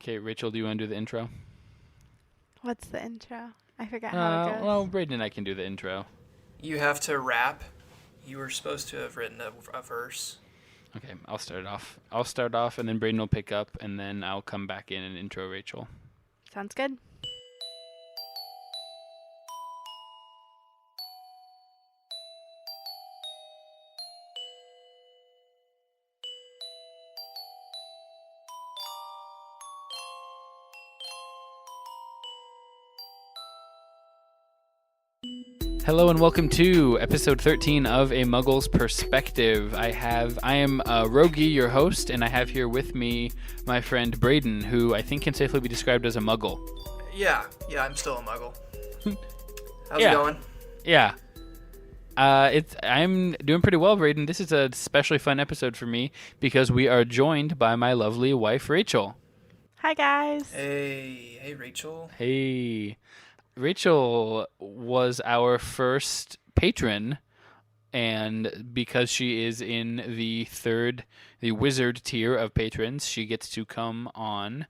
Okay, Rachel, do you want to do the intro? What's the intro? I forgot how it goes. Well, Braden and I can do the intro. You have to rap. You were supposed to have written a verse. Okay, I'll start off, and then Braden will pick up, and then I'll come back in and intro Rachel. Sounds good. Hello and welcome to episode 13 of A Muggle's Perspective. I am Rogge, your host, and I have here with me my friend Braden, who I think can safely be described as a muggle. Yeah, I'm still a muggle. How's Yeah. it going? Yeah. I'm doing pretty well, Braden. This is a especially fun episode for me because we are joined by my lovely wife, Rachel. Hi, guys. Hey, Rachel. Hey. Rachel was our first patron, and because she is in the wizard tier of patrons, she gets to come on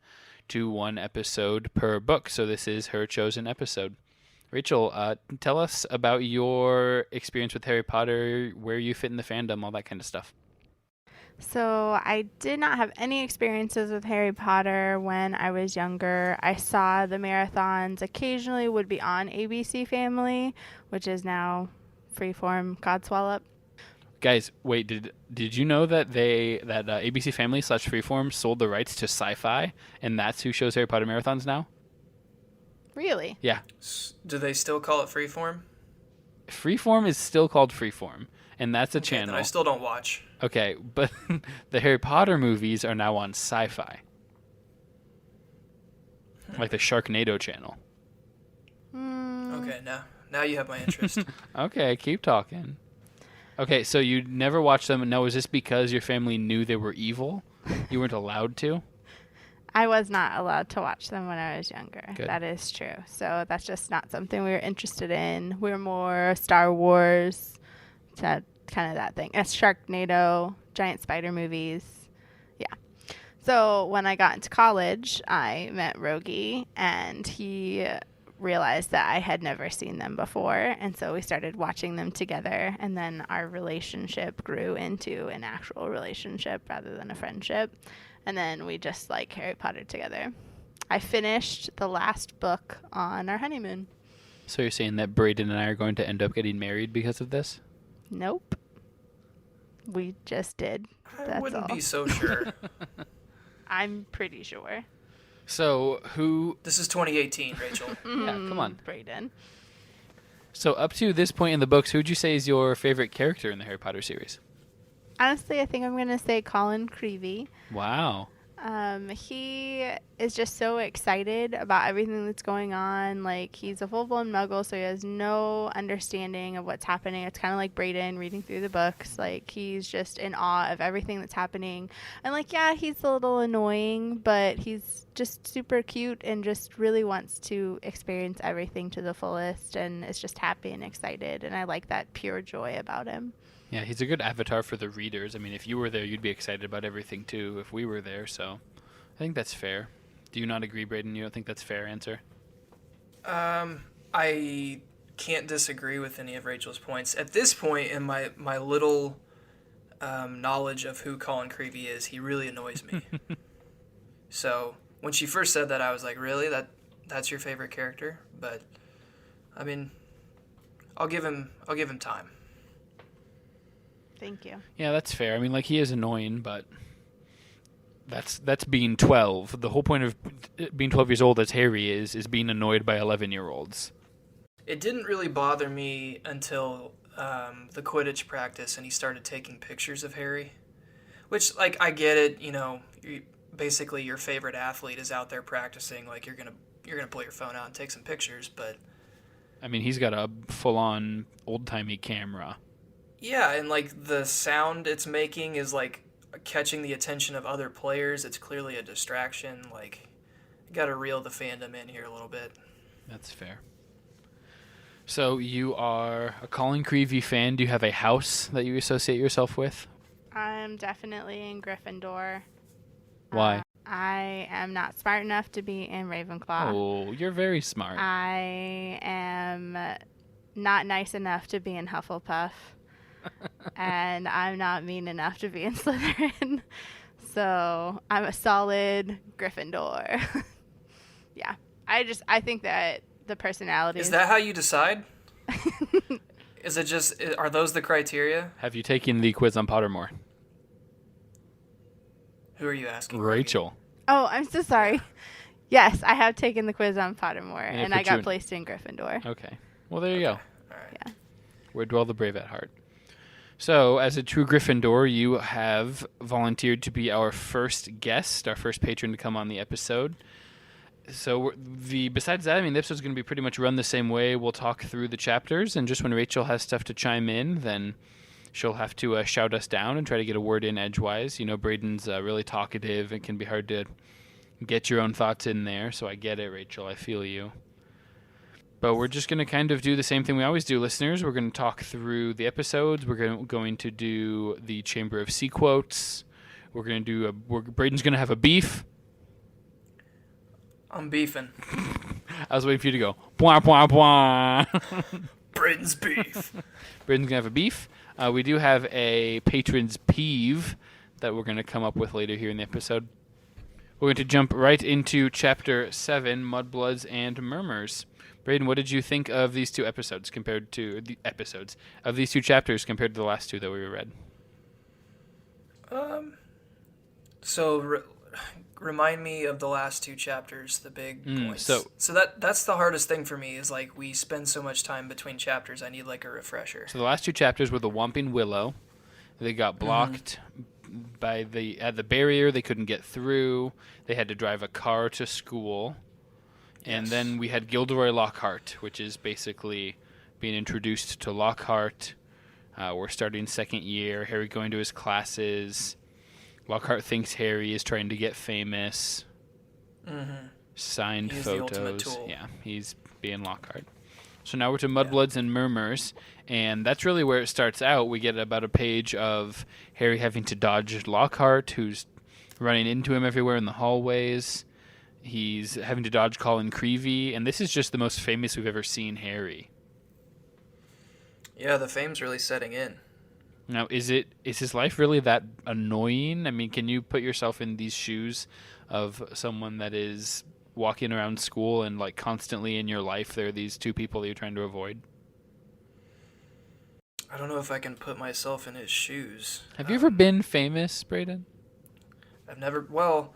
to one episode per book. So this is her chosen episode. Rachel, tell us about your experience with Harry Potter, where you fit in the fandom, all that kind of stuff. So I did not have any experiences with Harry Potter when I was younger. I saw the marathons occasionally would be on ABC Family, which is now Freeform Codswallop. Guys, wait, did you know that ABC Family / Freeform sold the rights to Sci-Fi, and that's who shows Harry Potter marathons now? Really? Yeah. Do they still call it Freeform? Freeform is still called Freeform, and that's a Okay, channel. then I still don't watch. Okay, but the Harry Potter movies are now on Sci-Fi. Like the Sharknado channel. Okay, now you have my interest. Okay, keep talking. Okay, so you never watched them. Now, was this because your family knew they were evil? You weren't allowed to? I was not allowed to watch them when I was younger. Good. That is true. So that's just not something we were interested in. We were more Star Wars, kind of that thing. Sharknado, giant spider movies. Yeah. So when I got into college, I met Rogge, and he realized that I had never seen them before. And so we started watching them together. And then our relationship grew into an actual relationship rather than a friendship. And then we just like Harry Potter together. I finished the last book on our honeymoon. So you're saying that Braden and I are going to end up getting married because of this? Nope. We just did. I That's wouldn't all. be so sure. I'm pretty sure. So who... This is 2018, Rachel. Yeah, come on. Braden. So up to this point in the books, who would you say is your favorite character in the Harry Potter series? Honestly, I think I'm going to say Colin Creevey. Wow. He is just so excited about everything that's going on. Like, he's a full-blown muggle, so he has no understanding of what's happening. It's kind of like Braden reading through the books. Like, he's just in awe of everything that's happening. And, like, yeah, he's a little annoying, but he's just super cute and just really wants to experience everything to the fullest and is just happy and excited. And I like that pure joy about him. Yeah, he's a good avatar for the readers. I mean, if you were there, you'd be excited about everything, too, if we were there. So I think that's fair. Do you not agree, Braden? You don't think that's a fair answer? I can't disagree with any of Rachel's points. At this point in my little knowledge of who Colin Creevey is, he really annoys me. So when she first said that, I was like, really? That's your favorite character? But, I mean, I'll give him time. Thank you. Yeah, that's fair. I mean, like, he is annoying, but that's being 12. The whole point of being 12 years old as Harry is being annoyed by 11-year-olds. It didn't really bother me until the Quidditch practice and he started taking pictures of Harry. Which, like, I get it, basically your favorite athlete is out there practicing, like, you're gonna pull your phone out and take some pictures, but... I mean, he's got a full-on old-timey camera. Yeah, and, like, the sound it's making is, like, catching the attention of other players. It's clearly a distraction. Like, you gotta reel the fandom in here a little bit. That's fair. So you are a Colin Creevey fan. Do you have a house that you associate yourself with? I'm definitely in Gryffindor. Why? I am not smart enough to be in Ravenclaw. Oh, you're very smart. I am not nice enough to be in Hufflepuff. And I'm not mean enough to be in Slytherin. So I'm a solid Gryffindor. Yeah. I think that the personalities. Is that how you decide? Are those the criteria? Have you taken the quiz on Pottermore? Who are you asking? Rachel. Oh, I'm so sorry. Yes, I have taken the quiz on Pottermore, and I got in... placed in Gryffindor. Okay. Well, there you go. All right. Yeah. Where dwell the brave at heart. So, as a true Gryffindor, you have volunteered to be our first guest, our first patron to come on the episode. So, besides that, I mean, the episode's going to be pretty much run the same way. We'll talk through the chapters, and just when Rachel has stuff to chime in, then she'll have to shout us down and try to get a word in edgewise. You know, Braden's really talkative. It can be hard to get your own thoughts in there, so I get it, Rachel. I feel you. But we're just going to kind of do the same thing we always do, listeners. We're going to talk through the episodes. We're going to do the Chamber of Sea quotes. We're going to do Braden's going to have a beef. I'm beefing. I was waiting for you to go, bwah, bwah, bwah. Braden's beef. Braden's going to have a beef. We do have a patron's peeve that we're going to come up with later here in the episode. We're going to jump right into Chapter 7, Mudbloods and Murmurs. Braden, what did you think of these two episodes compared to these two chapters compared to the last two that we read? Remind me of the last two chapters, the big points. So that's the hardest thing for me is like we spend so much time between chapters. I need like a refresher. So the last two chapters were the Whomping Willow. They got blocked at the barrier. They couldn't get through. They had to drive a car to school. And then we had Gilderoy Lockhart, which is basically being introduced to Lockhart. We're starting second year. Harry going to his classes. Lockhart thinks Harry is trying to get famous. Mm-hmm. Signed he's photos. The ultimate tool. Yeah, he's being Lockhart. So now we're to Mudbloods and Murmurs, and that's really where it starts out. We get about a page of Harry having to dodge Lockhart, who's running into him everywhere in the hallways. He's having to dodge Colin Creevey, and this is just the most famous we've ever seen Harry. Yeah, the fame's really setting in. Now, is his life really that annoying? I mean, can you put yourself in these shoes of someone that is walking around school and like constantly in your life there are these two people that you're trying to avoid? I don't know if I can put myself in his shoes. Have you ever been famous, Braden? I've never. Well,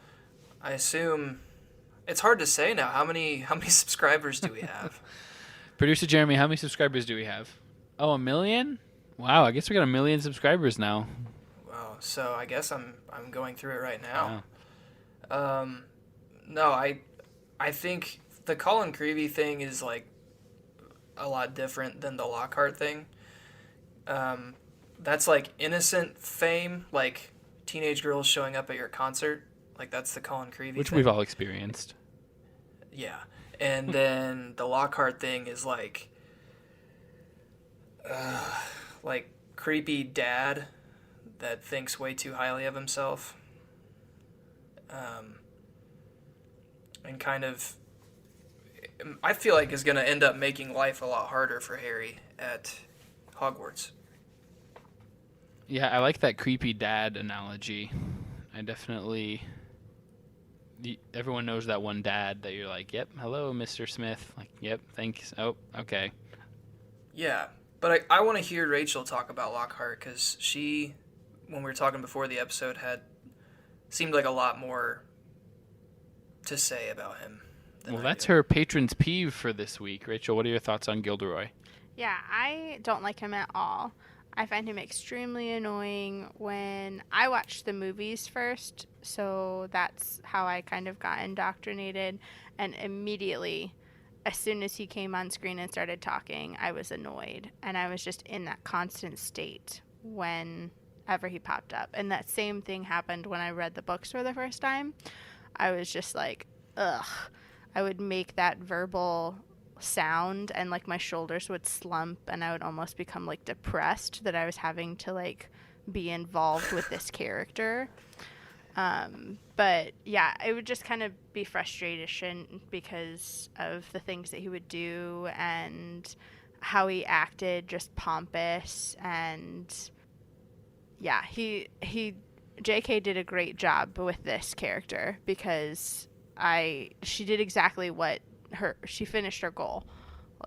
I assume it's hard to say now. How many subscribers do we have? Producer Jeremy, how many subscribers do we have? Oh, 1 million? Wow, I guess we got 1 million subscribers now. Wow. So I guess I'm going through it right now. Wow. No, I think the Colin Creevey thing is like a lot different than the Lockhart thing. That's like innocent fame, like teenage girls showing up at your concert. Like that's the Colin Creevey Which thing. we've all experienced. Yeah. And then the Lockhart thing is like creepy dad that thinks way too highly of himself. And kind of, I feel like is going to end up making life a lot harder for Harry at Hogwarts. Yeah, I like that creepy dad analogy. I definitely... Everyone knows that one dad that you're like, yep, hello, Mr. Smith. Like, yep, thanks. Oh, okay. Yeah, but I want to hear Rachel talk about Lockhart because she, when we were talking before the episode, seemed like a lot more to say about him. Well, that's her patron's peeve for this week. Rachel, what are your thoughts on Gilderoy? Yeah, I don't like him at all. I find him extremely annoying when I watched the movies first, so that's how I kind of got indoctrinated. And immediately, as soon as he came on screen and started talking, I was annoyed. And I was just in that constant state whenever he popped up. And that same thing happened when I read the books for the first time. I was just like, ugh. I would make that verbal sound and like my shoulders would slump and I would almost become like depressed that I was having to like be involved with this character. But yeah, it would just kind of be frustration because of the things that he would do and how he acted, just pompous. And yeah, JK did a great job with this character because she did exactly what she finished her goal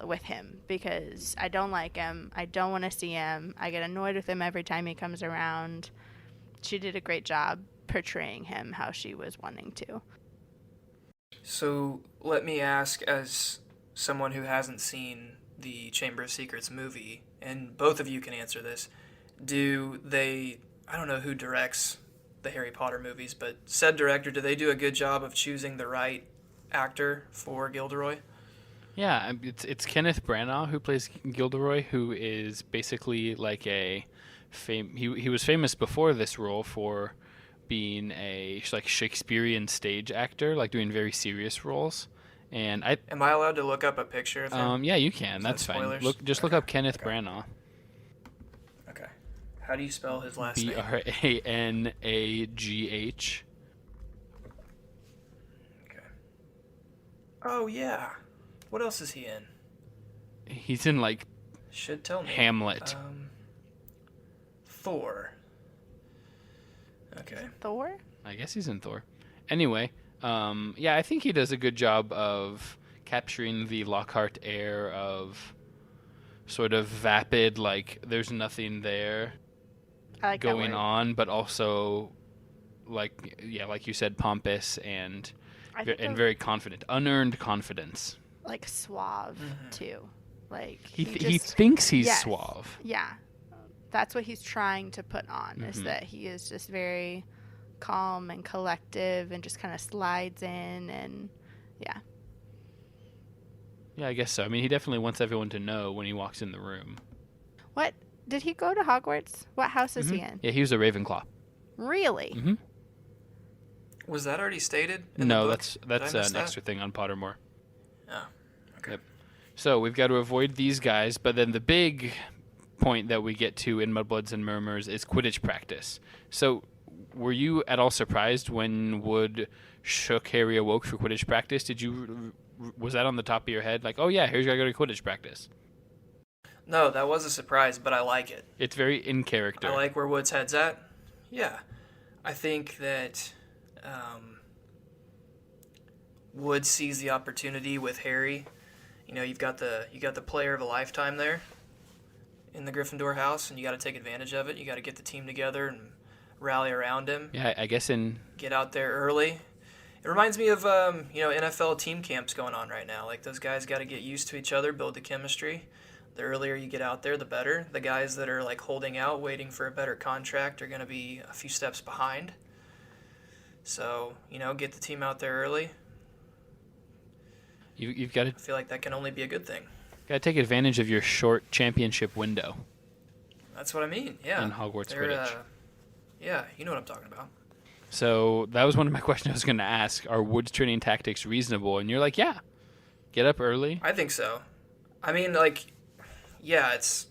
with him, because I don't like him. I don't want to see him. I get annoyed with him every time he comes around. She did a great job portraying him how she was wanting to. So let me ask, as someone who hasn't seen the Chamber of Secrets movie, and both of you can answer this, I don't know who directs the Harry Potter movies, but said director, do they do a good job of choosing the right actor for Gilderoy? Yeah, it's Kenneth Branagh who plays Gilderoy, who is basically like he was famous before this role for being a like Shakespearean stage actor, like doing very serious roles. And am I allowed to look up a picture of him? Yeah, you can. That's fine. Look up Kenneth Branagh. Okay. How do you spell his last name? Branagh. Okay. Oh yeah. What else is he in? He's in like should tell me. Hamlet. Thor. Okay. Thor? I guess he's in Thor. Anyway, yeah, I think he does a good job of capturing the Lockhart air of sort of vapid, like there's nothing there going on, but also like you said, pompous and very confident, unearned confidence. Like suave too. Like he thinks he's yes, suave. Yeah. That's what he's trying to put on, is that he is just very calm and collective and just kind of slides in, and yeah. Yeah, I guess so. I mean, he definitely wants everyone to know when he walks in the room. What? Did he go to Hogwarts? What house is he in? Yeah, he was a Ravenclaw. Really? Mm-hmm. Was that already stated in No, the book? that's an extra thing on Pottermore. Oh, okay. Yep. So we've got to avoid these guys, but then the big point that we get to in Mudbloods and Murmurs is Quidditch practice. So were you at all surprised when Wood shook Harry awoke for Quidditch practice? Was that on the top of your head? Like, oh yeah, Harry's got to go to Quidditch practice. No, that was a surprise, but I like it. It's very in character. I like where Wood's head's at. Yeah. I think that Wood sees the opportunity with Harry. You know, you've got the player of a lifetime there in the Gryffindor house, and you got to take advantage of it. You got to get the team together and rally around him. Yeah, I guess get out there early. It reminds me of NFL team camps going on right now. Like, those guys got to get used to each other, build the chemistry. The earlier you get out there, the better. The guys that are like holding out, waiting for a better contract, are going to be a few steps behind. So, get the team out there early. You've got to. I feel like that can only be a good thing. Got to take advantage of your short championship window. That's what I mean. Yeah. In Hogwarts Quidditch. Yeah, you know what I'm talking about. So that was one of my questions I was going to ask. Are Wood's training tactics reasonable? And you're like, yeah. Get up early. I think so. I mean, like, yeah, it's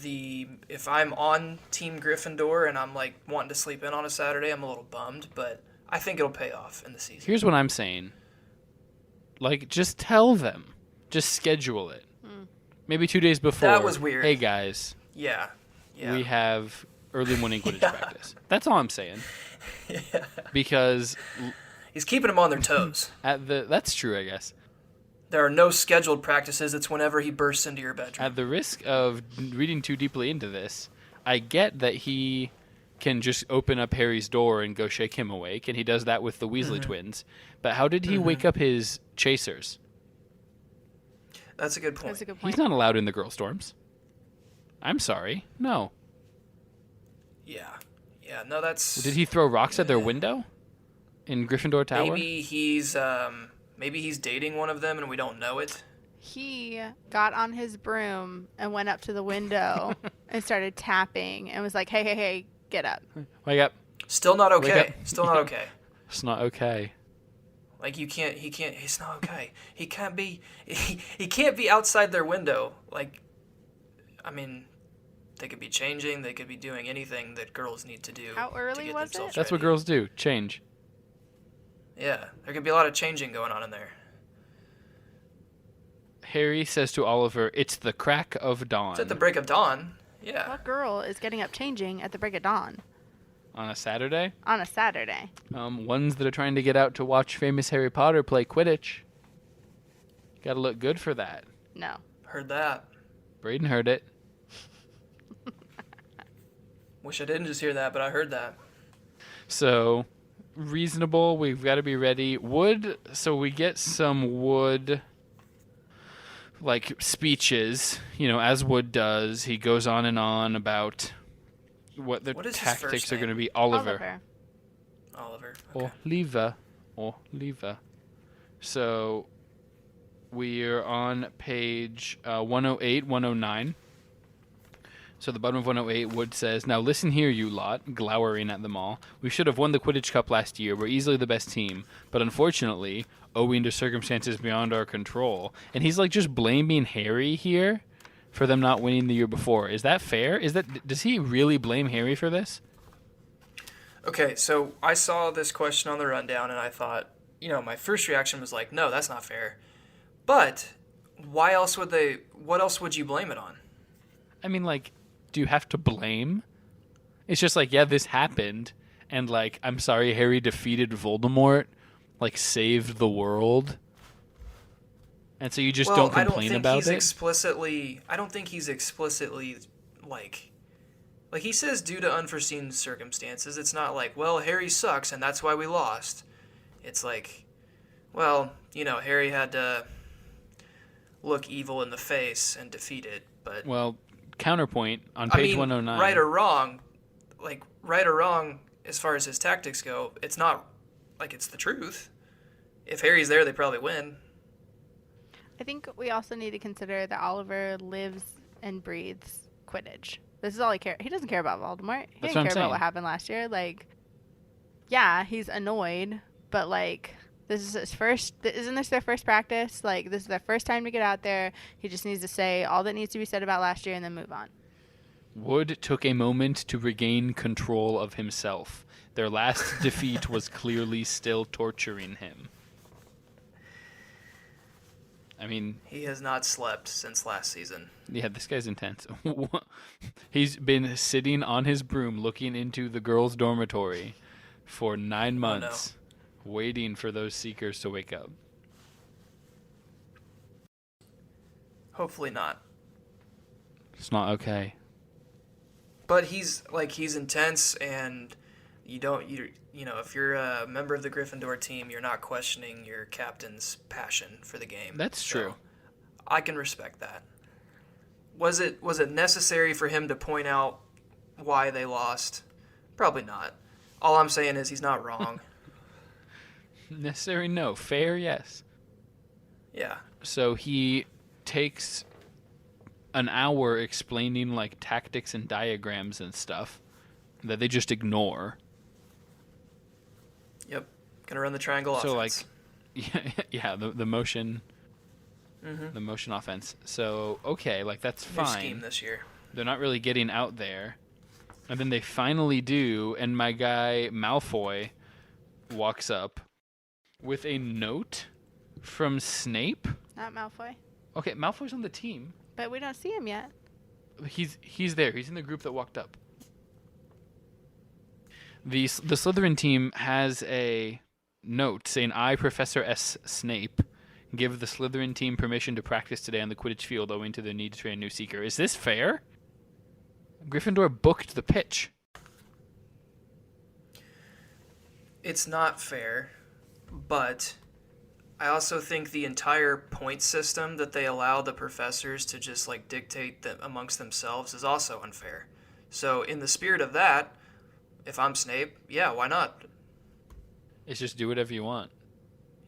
if I'm on Team Gryffindor and I'm like wanting to sleep in on a Saturday, I'm a little bummed, but I think it'll pay off in the season. Here's what I'm saying. Like, just tell them. Just schedule it. Maybe 2 days before. That was weird. Hey, guys. Yeah. We have early morning Quidditch practice. That's all I'm saying. Yeah. Because he's keeping them on their toes. That's true, I guess. There are no scheduled practices. It's whenever he bursts into your bedroom. At the risk of reading too deeply into this, I get that he can just open up Harry's door and go shake him awake, and he does that with the Weasley twins. But how did he wake up his chasers? That's a good point. That's a good point. He's not allowed in the girl storms. I'm sorry. No. Yeah. Yeah, no, that's... Did he throw rocks at their window in Gryffindor Tower? Maybe he's dating one of them and we don't know it. He got on his broom and went up to the window and started tapping and was like, hey, get up. Wake up. Still not okay. Still not okay. It's not okay. Like, it's not okay. He can't be outside their window. Like, I mean, They could be changing. They could be doing anything that girls need to do. How early to get was themselves it? That's what ready. girls do. Change. Yeah, there could be a lot of changing going on in there. Harry says to Oliver, "It's the crack of dawn." It's at the break of dawn. Yeah. What girl is getting up changing at the break of dawn On a Saturday? on a Saturday? Ones that are trying to get out to watch famous Harry Potter play Quidditch. Gotta look good for that. No. Heard that. Braden heard it. Wish I didn't just hear that, but I heard that. So, reasonable. We've got to be ready. Wood, so we get some Wood, like, speeches, as Wood does. He goes on and on about what the What is his tactics first are going to name? be. Oliver. Okay. Oliver. So, we're on page 108, 109. So the bottom of 108, Wood says, "Now listen here, you lot," glowering at them all. "We should have won the Quidditch Cup last year. We're easily the best team. But unfortunately, owing to circumstances beyond our control." And he's like just blaming Harry here for them not winning the year before. Is that fair? Does he really blame Harry for this? Okay, so I saw this question on the rundown, and I thought, my first reaction was like, no, that's not fair. But what else would you blame it on? I mean, like, do you have to blame? It's just like, yeah, this happened, and like, I'm sorry Harry defeated Voldemort, like, saved the world. And so you just don't complain about it? I don't think he's explicitly, like he says due to unforeseen circumstances. It's not like, well, Harry sucks and that's why we lost. It's like, well, Harry had to look evil in the face and defeat it, but... Well, counterpoint, on page 109... right or wrong, as far as his tactics go, it's not like it's the truth. If Harry's there, they probably win. I think we also need to consider that Oliver lives and breathes Quidditch. This is all he cares. He doesn't care about Voldemort. He That's doesn't what I'm care saying. about what happened last year. Like, yeah, he's annoyed, but like, this is his first. Isn't this their first practice? Like, this is their first time to get out there. He just needs to say all that needs to be said about last year and then move on. Wood took a moment to regain control of himself. Their last defeat was clearly still torturing him. I mean... He has not slept since last season. Yeah, this guy's intense. He's been sitting on his broom looking into the girls' dormitory for 9 months, waiting for those seekers to wake up. Hopefully not. It's not okay. But he's intense, and if you're a member of the Gryffindor team, you're not questioning your captain's passion for the game. That's true. I can respect that. Was it necessary for him to point out why they lost? Probably not. All I'm saying is he's not wrong. Necessary? No. Fair? Yes. Yeah. So he takes an hour explaining like tactics and diagrams and stuff that they just ignore. Yep. Gonna run the triangle offense. So yeah, the motion, the motion offense. So okay, like that's New fine. scheme this year. They're not really getting out there, and then they finally do. And my guy Malfoy walks up with a note from Snape. Not Malfoy. Okay, Malfoy's on the team. But we don't see him yet. He's there. He's in the group that walked up. The Slytherin team has a note saying, "I, Professor S. Snape, give the Slytherin team permission to practice today on the Quidditch field owing to the need to train a new seeker." Is this fair? Gryffindor booked the pitch. It's not fair, but I also think the entire point system that they allow the professors to just like dictate amongst themselves is also unfair. So in the spirit of that, if I'm Snape, yeah, why not? It's just do whatever you want.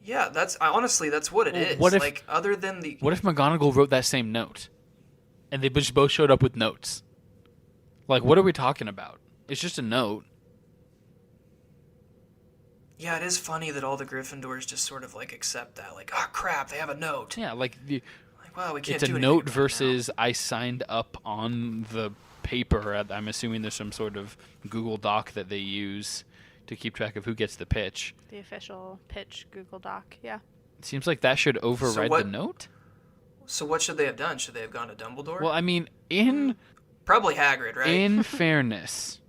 Yeah, honestly that's what it is. What if, like other than the What if McGonagall wrote that same note, and they just both showed up with notes? Like, what are we talking about? It's just a note. Yeah, it is funny that all the Gryffindors just sort of like accept that. Like, oh crap, they have a note. Yeah, like Like, well, we can't it's do a anything note about it versus I signed up on the paper. I'm assuming there's some sort of Google Doc that they use to keep track of who gets the pitch. The official pitch Google Doc, yeah. It seems like that should override the note. So what should they have done? Should they have gone to Dumbledore? Well, I mean, in probably Hagrid, right? In fairness,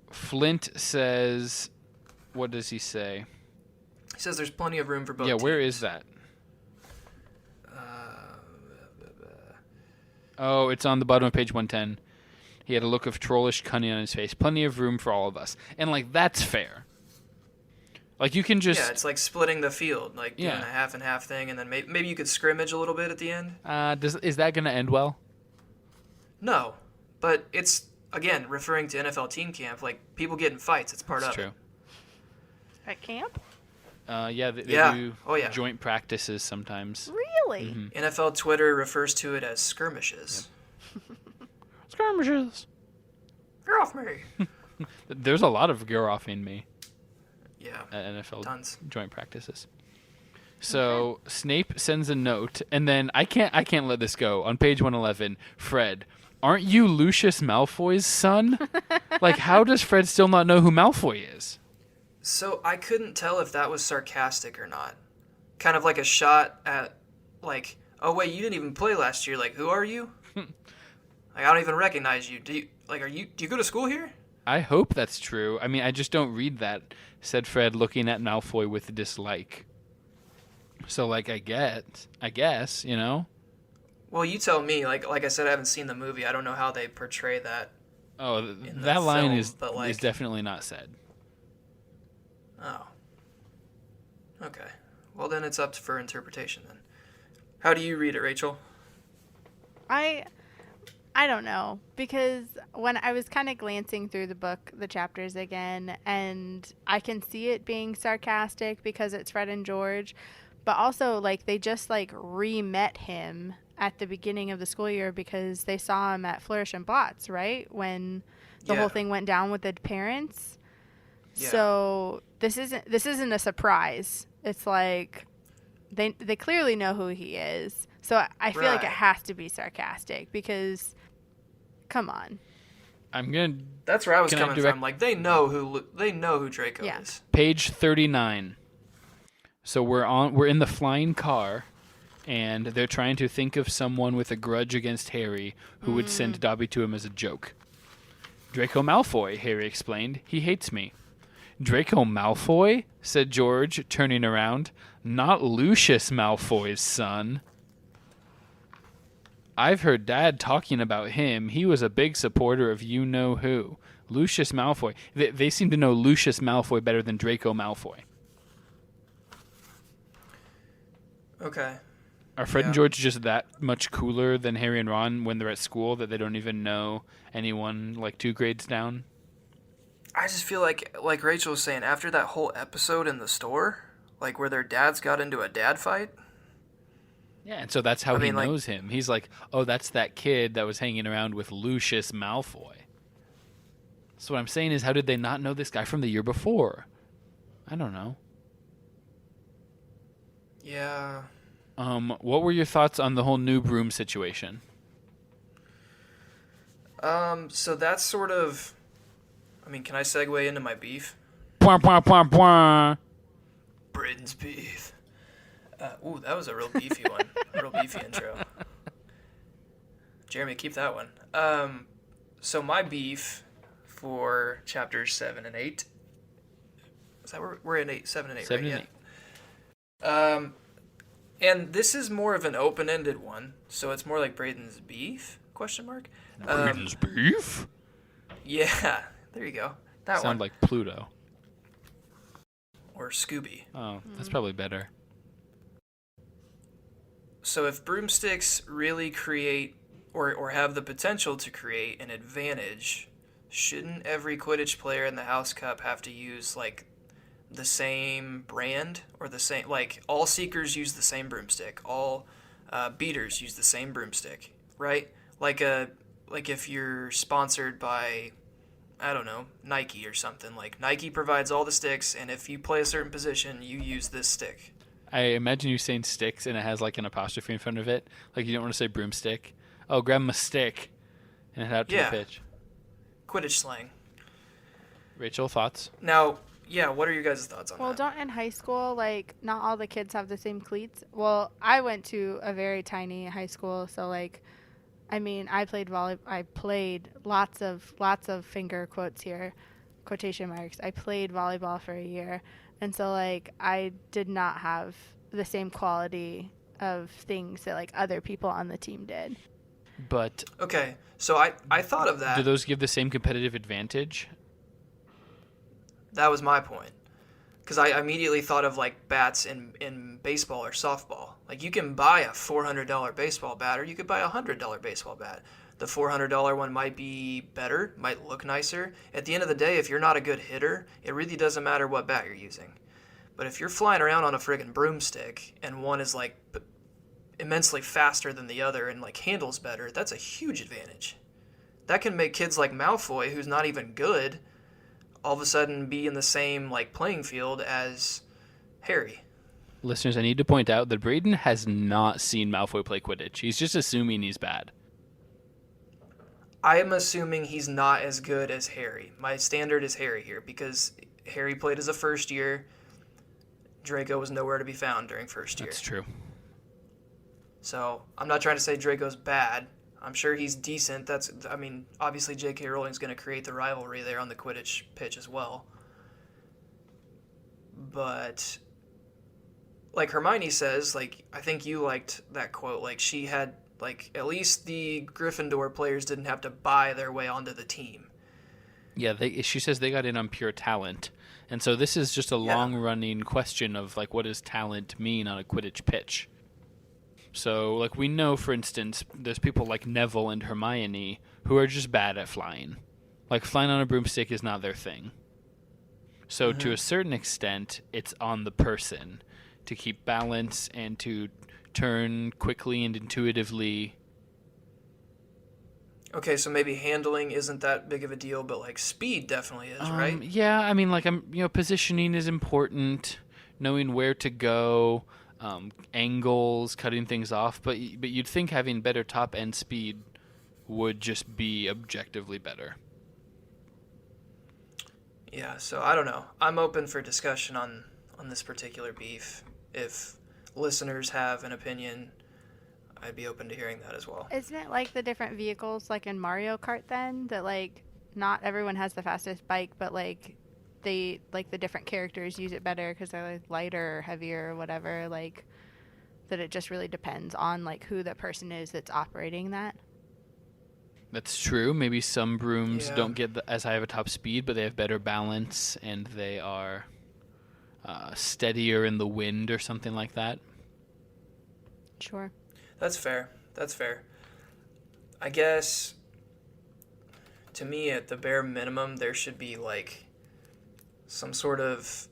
Flint says, what does he say? He says there's plenty of room for both. Yeah, teams. where is that? Oh, it's on the bottom of page 110. He had a look of trollish cunning on his face. Plenty of room for all of us. And, like, that's fair. Like, you can just... Yeah, it's like splitting the field, like doing a half and half thing, and then maybe you could scrimmage a little bit at the end. Is that going to end well? No, but it's, again, referring to NFL team camp, like, people get in fights. It's part of true. it. At camp? Yeah, they do Oh, yeah. joint practices sometimes. Really? Mm-hmm. NFL Twitter refers to it as skirmishes. Yep. Skirmishes. Get off me. There's a lot of gear off in me. Yeah. At NFL Tons. joint practices. So Snape sends a note, and then I can't let this go. On page 111, Fred, aren't you Lucius Malfoy's son? Like, how does Fred still not know who Malfoy is? So I couldn't tell if that was sarcastic or not. Kind of like a shot at, like, oh wait, you didn't even play last year. Like, who are you? Like, I don't even recognize you. Do you go to school here? I hope that's true. I mean, I just don't read that, said Fred, looking at Malfoy with dislike. So, like, I guess, you know? Well, you tell me. Like I said, I haven't seen the movie. I don't know how they portray that. Oh, that line film, is definitely not said. Oh. Okay. Well, then it's up for interpretation then. How do you read it, Rachel? I don't know, because when I was kind of glancing through the book, the chapters again, and I can see it being sarcastic because it's Fred and George, but also, like, they just, like, re-met him at the beginning of the school year because they saw him at Flourish and Blotts, right? When the whole thing went down with the parents. Yeah. So this isn't a surprise. It's like they clearly know who he is. So I feel like it has to be sarcastic because, come on. That's where I was coming from. Like, they know who Draco is. Page 39. So we're in the flying car, and they're trying to think of someone with a grudge against Harry who would send Dobby to him as a joke. Draco Malfoy, Harry explained. He hates me. Draco Malfoy? Said George, turning around. Not Lucius Malfoy's son. I've heard Dad talking about him. He was a big supporter of you-know-who. Lucius Malfoy. They seem to know Lucius Malfoy better than Draco Malfoy. Okay. Are Fred and George just that much cooler than Harry and Ron when they're at school that they don't even know anyone like 2 grades down? I just feel like Rachel was saying, after that whole episode in the store, like where their dads got into a dad fight. Yeah, and so that's how he knows him. He's like, oh, that's that kid that was hanging around with Lucius Malfoy. So what I'm saying is, how did they not know this guy from the year before? I don't know. Yeah. What were your thoughts on the whole new broom situation? So that's sort of... I mean, can I segue into my beef? Pwah, pwah, pwah, pwah. Braden's beef. Ooh, that was a real beefy one. A real beefy intro. Jeremy, keep that one. So my beef for chapters 7 and 8. Is that where we're in 7 and 8, 7 right? and 8. And this is more of an open-ended one, so it's more like Braden's beef? Question mark. Braden's beef? Yeah, there you go. That Sound one. like Pluto. Or Scooby. Oh, that's probably better. So if broomsticks really create or have the potential to create an advantage, shouldn't every Quidditch player in the House Cup have to use like the same brand or the same, like all Seekers use the same broomstick, all Beaters use the same broomstick, right? Like if you're sponsored by, I don't know, Nike or something, like Nike provides all the sticks, and if you play a certain position, you use this stick. I imagine you saying sticks and it has like an apostrophe in front of it. Like you don't want to say broomstick. Oh, grab him a stick. and head out to Yeah. the pitch. Quidditch slang. Rachel, thoughts? Now, yeah, what are your guys' thoughts on Well, that? don't in high school, like, not all the kids have the same cleats. Well, I went to a very tiny high school, so, like, I mean, I played lots of finger quotes here, quotation marks. I played volleyball for a year, and so, like, I did not have the same quality of things that, like, other people on the team did. But Okay, so I thought of that. do those give the same competitive advantage? That was my point. Because I immediately thought of like bats in baseball or softball. Like you can buy a $400 baseball bat or you could buy a $100 baseball bat. The $400 one might be better, might look nicer. At the end of the day, if you're not a good hitter, it really doesn't matter what bat you're using. But if you're flying around on a friggin' broomstick and one is like immensely faster than the other and like handles better, that's a huge advantage. That can make kids like Malfoy, who's not even good, all of a sudden be in the same like playing field as Harry. Listeners, I need to point out that Braden has not seen Malfoy play Quidditch. He's just assuming he's bad. I am assuming he's not as good as Harry. My standard is Harry here because Harry played as a first year. Draco was nowhere to be found during first year. That's true. So I'm not trying to say Draco's bad. I'm sure he's decent. Obviously J.K. Rowling's going to create the rivalry there on the Quidditch pitch as well. But like Hermione says, like I think you liked that quote. Like she had, like at least the Gryffindor players didn't have to buy their way onto the team. Yeah, she says they got in on pure talent. And so this is just a long-running question of like what does talent mean on a Quidditch pitch? So, like, we know, for instance, there's people like Neville and Hermione who are just bad at flying. Like, flying on a broomstick is not their thing. So, to a certain extent, it's on the person to keep balance and to turn quickly and intuitively. Okay, so maybe handling isn't that big of a deal, but, like, speed definitely is, right? Yeah, I mean, like, positioning is important, knowing where to go. Angles, cutting things off, but you'd think having better top end speed would just be objectively better. Yeah, so I don't know. I'm open for discussion on this particular beef. If listeners have an opinion, I'd be open to hearing that as well. Isn't it like the different vehicles like in Mario Kart then? That like not everyone has the fastest bike, but like they like the different characters use it better because they're like lighter or heavier or whatever, like that it just really depends on like who the person is that's operating that. That's true. Maybe some brooms don't get as high of a top speed, but they have better balance and they are steadier in the wind or something like that. Sure. That's fair. I guess to me at the bare minimum there should be like some sort of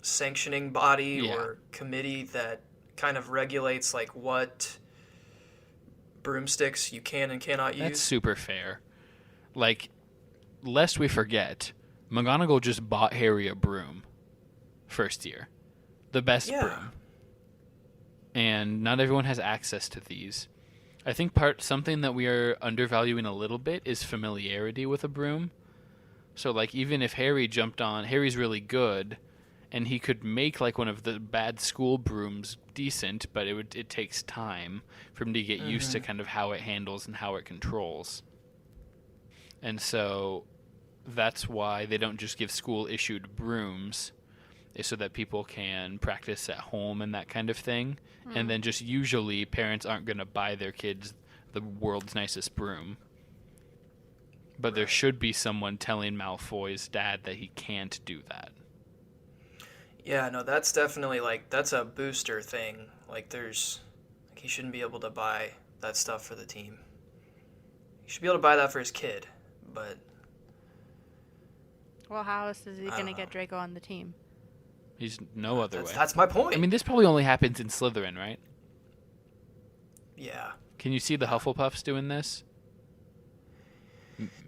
sanctioning body or committee that kind of regulates like what broomsticks you can and cannot use. That's super fair. Like, lest we forget, McGonagall just bought Harry a broom first year. The best broom. And not everyone has access to these. I think something that we are undervaluing a little bit is familiarity with a broom. So, like, even if Harry jumped on, Harry's really good, and he could make, like, one of the bad school brooms decent, but it takes time for him to get used to kind of how it handles and how it controls. And so that's why they don't just give school-issued brooms, is so that people can practice at home and that kind of thing. And then just usually parents aren't going to buy their kids the world's nicest broom. But there should be someone telling Malfoy's dad that he can't do that. Yeah, no, that's definitely like that's a booster thing. Like he shouldn't be able to buy that stuff for the team. He should be able to buy that for his kid, but Well, how else is he going to get Draco on the team? He's no other way. That's my point. I mean, this probably only happens in Slytherin, right? Yeah. Can you see the Hufflepuffs doing this?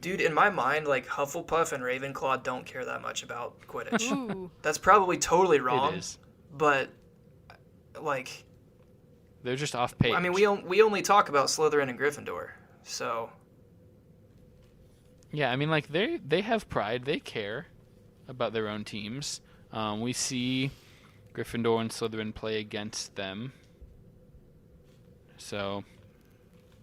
Dude, in my mind, like, Hufflepuff and Ravenclaw don't care that much about Quidditch. Ooh. That's probably totally wrong. It is. But, like... They're just off page. I mean, we only talk about Slytherin and Gryffindor, so... Yeah, I mean, like they have pride. They care about their own teams. We see Gryffindor and Slytherin play against them. So,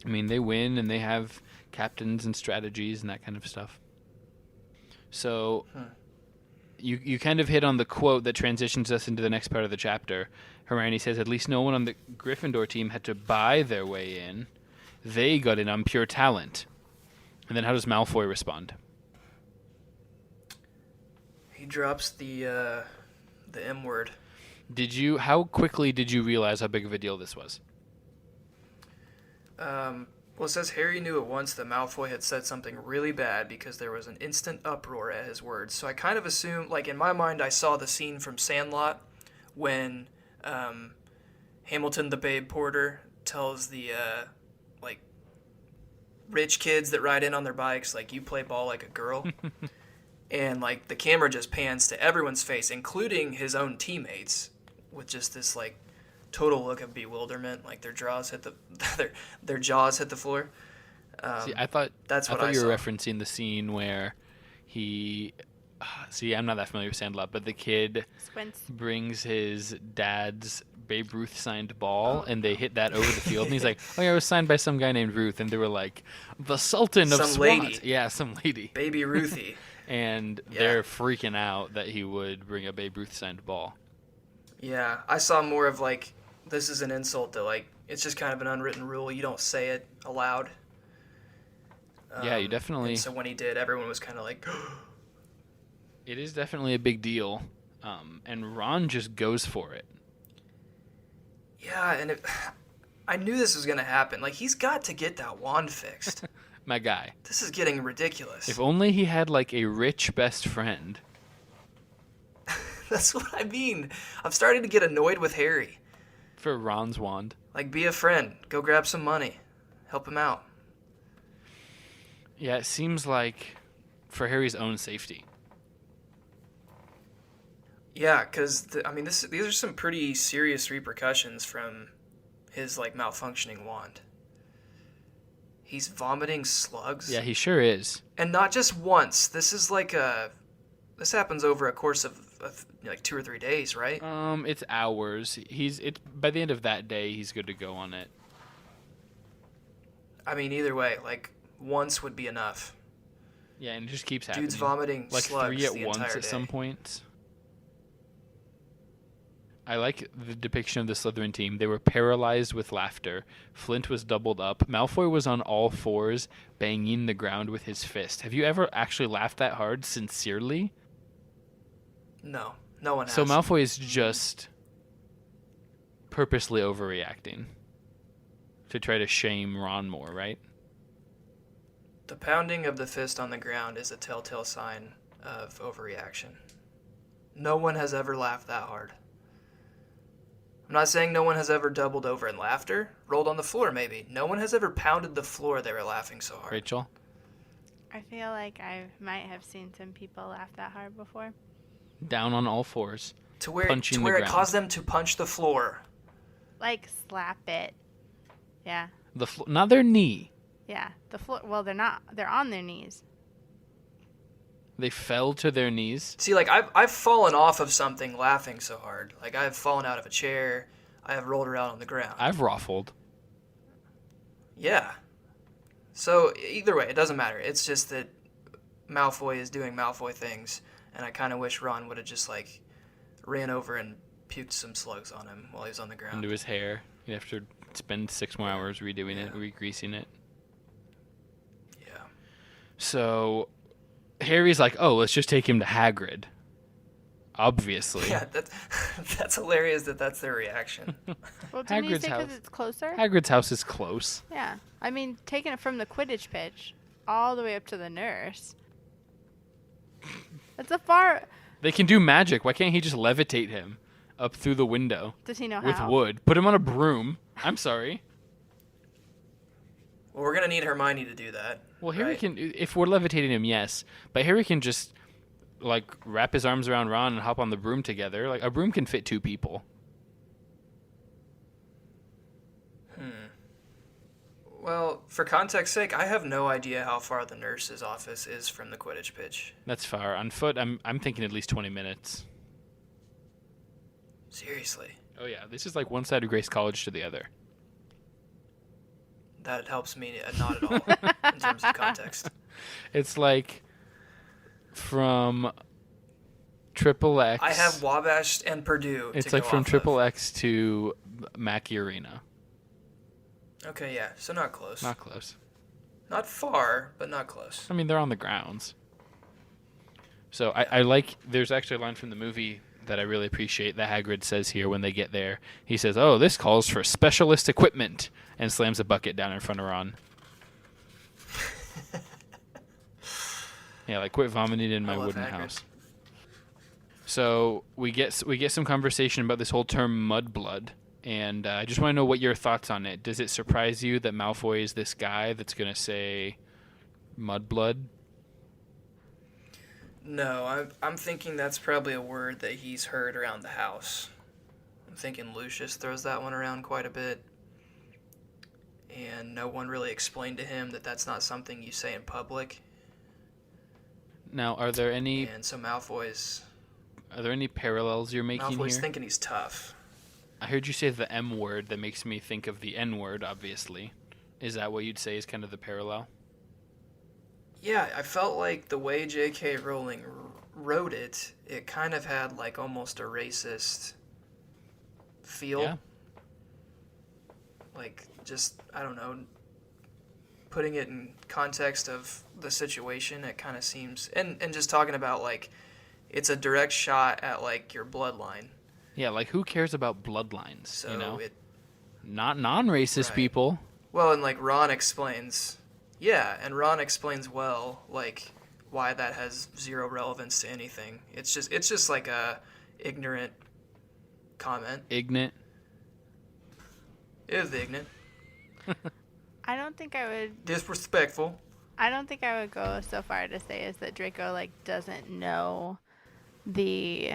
I mean, they win and they have captains and strategies and that kind of stuff. So, you kind of hit on the quote that transitions us into the next part of the chapter. Hermione says, "At least no one on the Gryffindor team had to buy their way in. They got in on pure talent." And then how does Malfoy respond? He drops the M word. How quickly did you realize how big of a deal this was? Well, it says Harry knew at once that Malfoy had said something really bad because there was an instant uproar at his words. So I kind of assumed, like in my mind, I saw the scene from Sandlot when Hamilton the Babe Porter tells the like rich kids that ride in on their bikes, like, you play ball like a girl. And like the camera just pans to everyone's face, including his own teammates, with just this like total look of bewilderment, like their jaws hit the their jaws hit the floor. I thought you saw. were referencing the scene where he. See, I'm not that familiar with Sandlot, but the kid Squints. brings his dad's Babe Ruth signed ball, and they hit that over the field, and he's like, "Oh yeah, it was signed by some guy named Ruth," and they were like, "The Sultan of Some SWAT." lady. Yeah, some lady. Baby Ruthie. And Yeah. they're freaking out that he would bring a Babe Ruth signed ball. Yeah, I saw more of like, this is an insult to, like, it's just kind of an unwritten rule. You don't say it aloud. Yeah, you definitely. And so when he did, everyone was kind of like, It is definitely a big deal, and Ron just goes for it. yeah, and I knew this was going to happen. Like, he's got to get that wand fixed. My guy. This is getting ridiculous. If only he had like a rich best friend. That's what I mean. I'm starting to get annoyed with Harry. For Ron's wand. Like, be a friend. Go grab some money. Help him out. Yeah, it seems like for Harry's own safety. Yeah, because, these are some pretty serious repercussions from his, like, malfunctioning wand. He's vomiting slugs. Yeah, he sure is. And not just once. This is like this happens over a course of like 2 or 3 days, right? It's hours. It's by the end of that day, he's good to go on it. I mean, either way, like, once would be enough. Yeah, and it just keeps happening. Dude's vomiting like slugs 3 at the once entire at some day. points. I like the depiction of the Slytherin team. They were paralyzed with laughter. Flint was doubled up. Malfoy was on all fours, banging the ground with his fist. Have you ever actually laughed that hard, sincerely? No one has. So Malfoy is just purposely overreacting to try to shame Ron more, right? The pounding of the fist on the ground is a telltale sign of overreaction. No one has ever laughed that hard. I'm not saying no one has ever doubled over in laughter, rolled on the floor maybe. No one has ever pounded the floor they were laughing so hard. Rachel? I feel like I might have seen some people laugh that hard before. Down on all fours. To where Punching the it ground. caused them to punch the floor. Like, slap it. Yeah. Not their knee. Yeah. The floor. Well, they're not. They're on their knees. They fell to their knees. See, like, I've fallen off of something laughing so hard. Like, I've fallen out of a chair. I have rolled around on the ground. I've ruffled. Yeah. So, either way, it doesn't matter. It's just that Malfoy is doing Malfoy things, and I kind of wish Ron would have just, like, ran over and puked some slugs on him while he was on the ground. Into his hair. You have to spend 6 more hours redoing it, re-greasing it. Yeah. So Harry's like, "Oh, let's just take him to Hagrid." Obviously. Yeah, that's hilarious that that's their reaction. Well, didn't you Hagrid's say house. because it's closer? Hagrid's house is close. Yeah. I mean, taking it from the Quidditch pitch all the way up to the nurse. That's a far... They can do magic. Why can't he just levitate him up through the window Does he know with how? wood? Put him on a broom. I'm sorry. Well, we're going to need Hermione to do that. Well, Harry right? can, if we're levitating him, yes. But Harry can just, like, wrap his arms around Ron and hop on the broom together. Like, a broom can fit 2 people. Well, for context sake, I have no idea how far the nurse's office is from the Quidditch pitch. That's far. On foot, I'm thinking at least 20 minutes. Seriously. Oh, yeah. This is like one side of Grace College to the other. That helps me not at all in terms of context. It's like from Triple X. I have Wabash and Purdue. It's to like go from off Triple of. X to Mackey Arena. Okay, yeah. So not close. Not close. Not far, but not close. I mean, they're on the grounds. So I like, there's actually a line from the movie that I really appreciate that Hagrid says here when they get there. He says, "Oh, this calls for specialist equipment," and slams a bucket down in front of Ron. Yeah, like, quit vomiting in my wooden Hagrid. house. So we get some conversation about this whole term mudblood, and I just want to know what your thoughts on it. Does it surprise you that Malfoy is this guy that's going to say mudblood? No, I'm thinking that's probably a word that he's heard around the house. I'm thinking Lucius throws that one around quite a bit. And no one really explained to him that that's not something you say in public. Now, are there any And so Malfoy's parallels you're making Malfoy's here? thinking he's tough. I heard you say the M word. That makes me think of the N word, obviously. Is that what you'd say is kind of the parallel? Yeah, I felt like the way J.K. Rowling wrote it, it kind of had like almost a racist feel. Yeah. Like, just, I don't know, putting it in context of the situation, it kind of seems, and just talking about, like, it's a direct shot at, like, your bloodline. Yeah, like, who cares about bloodlines, So you know? it, Not non-racist Right. people. well, and, like, Ron explains well, like, why that has zero relevance to anything. It's just like a ignorant comment. Ignorant. Ignorant. I don't think I would. Disrespectful. I don't think I would go so far to say is that Draco like doesn't know the,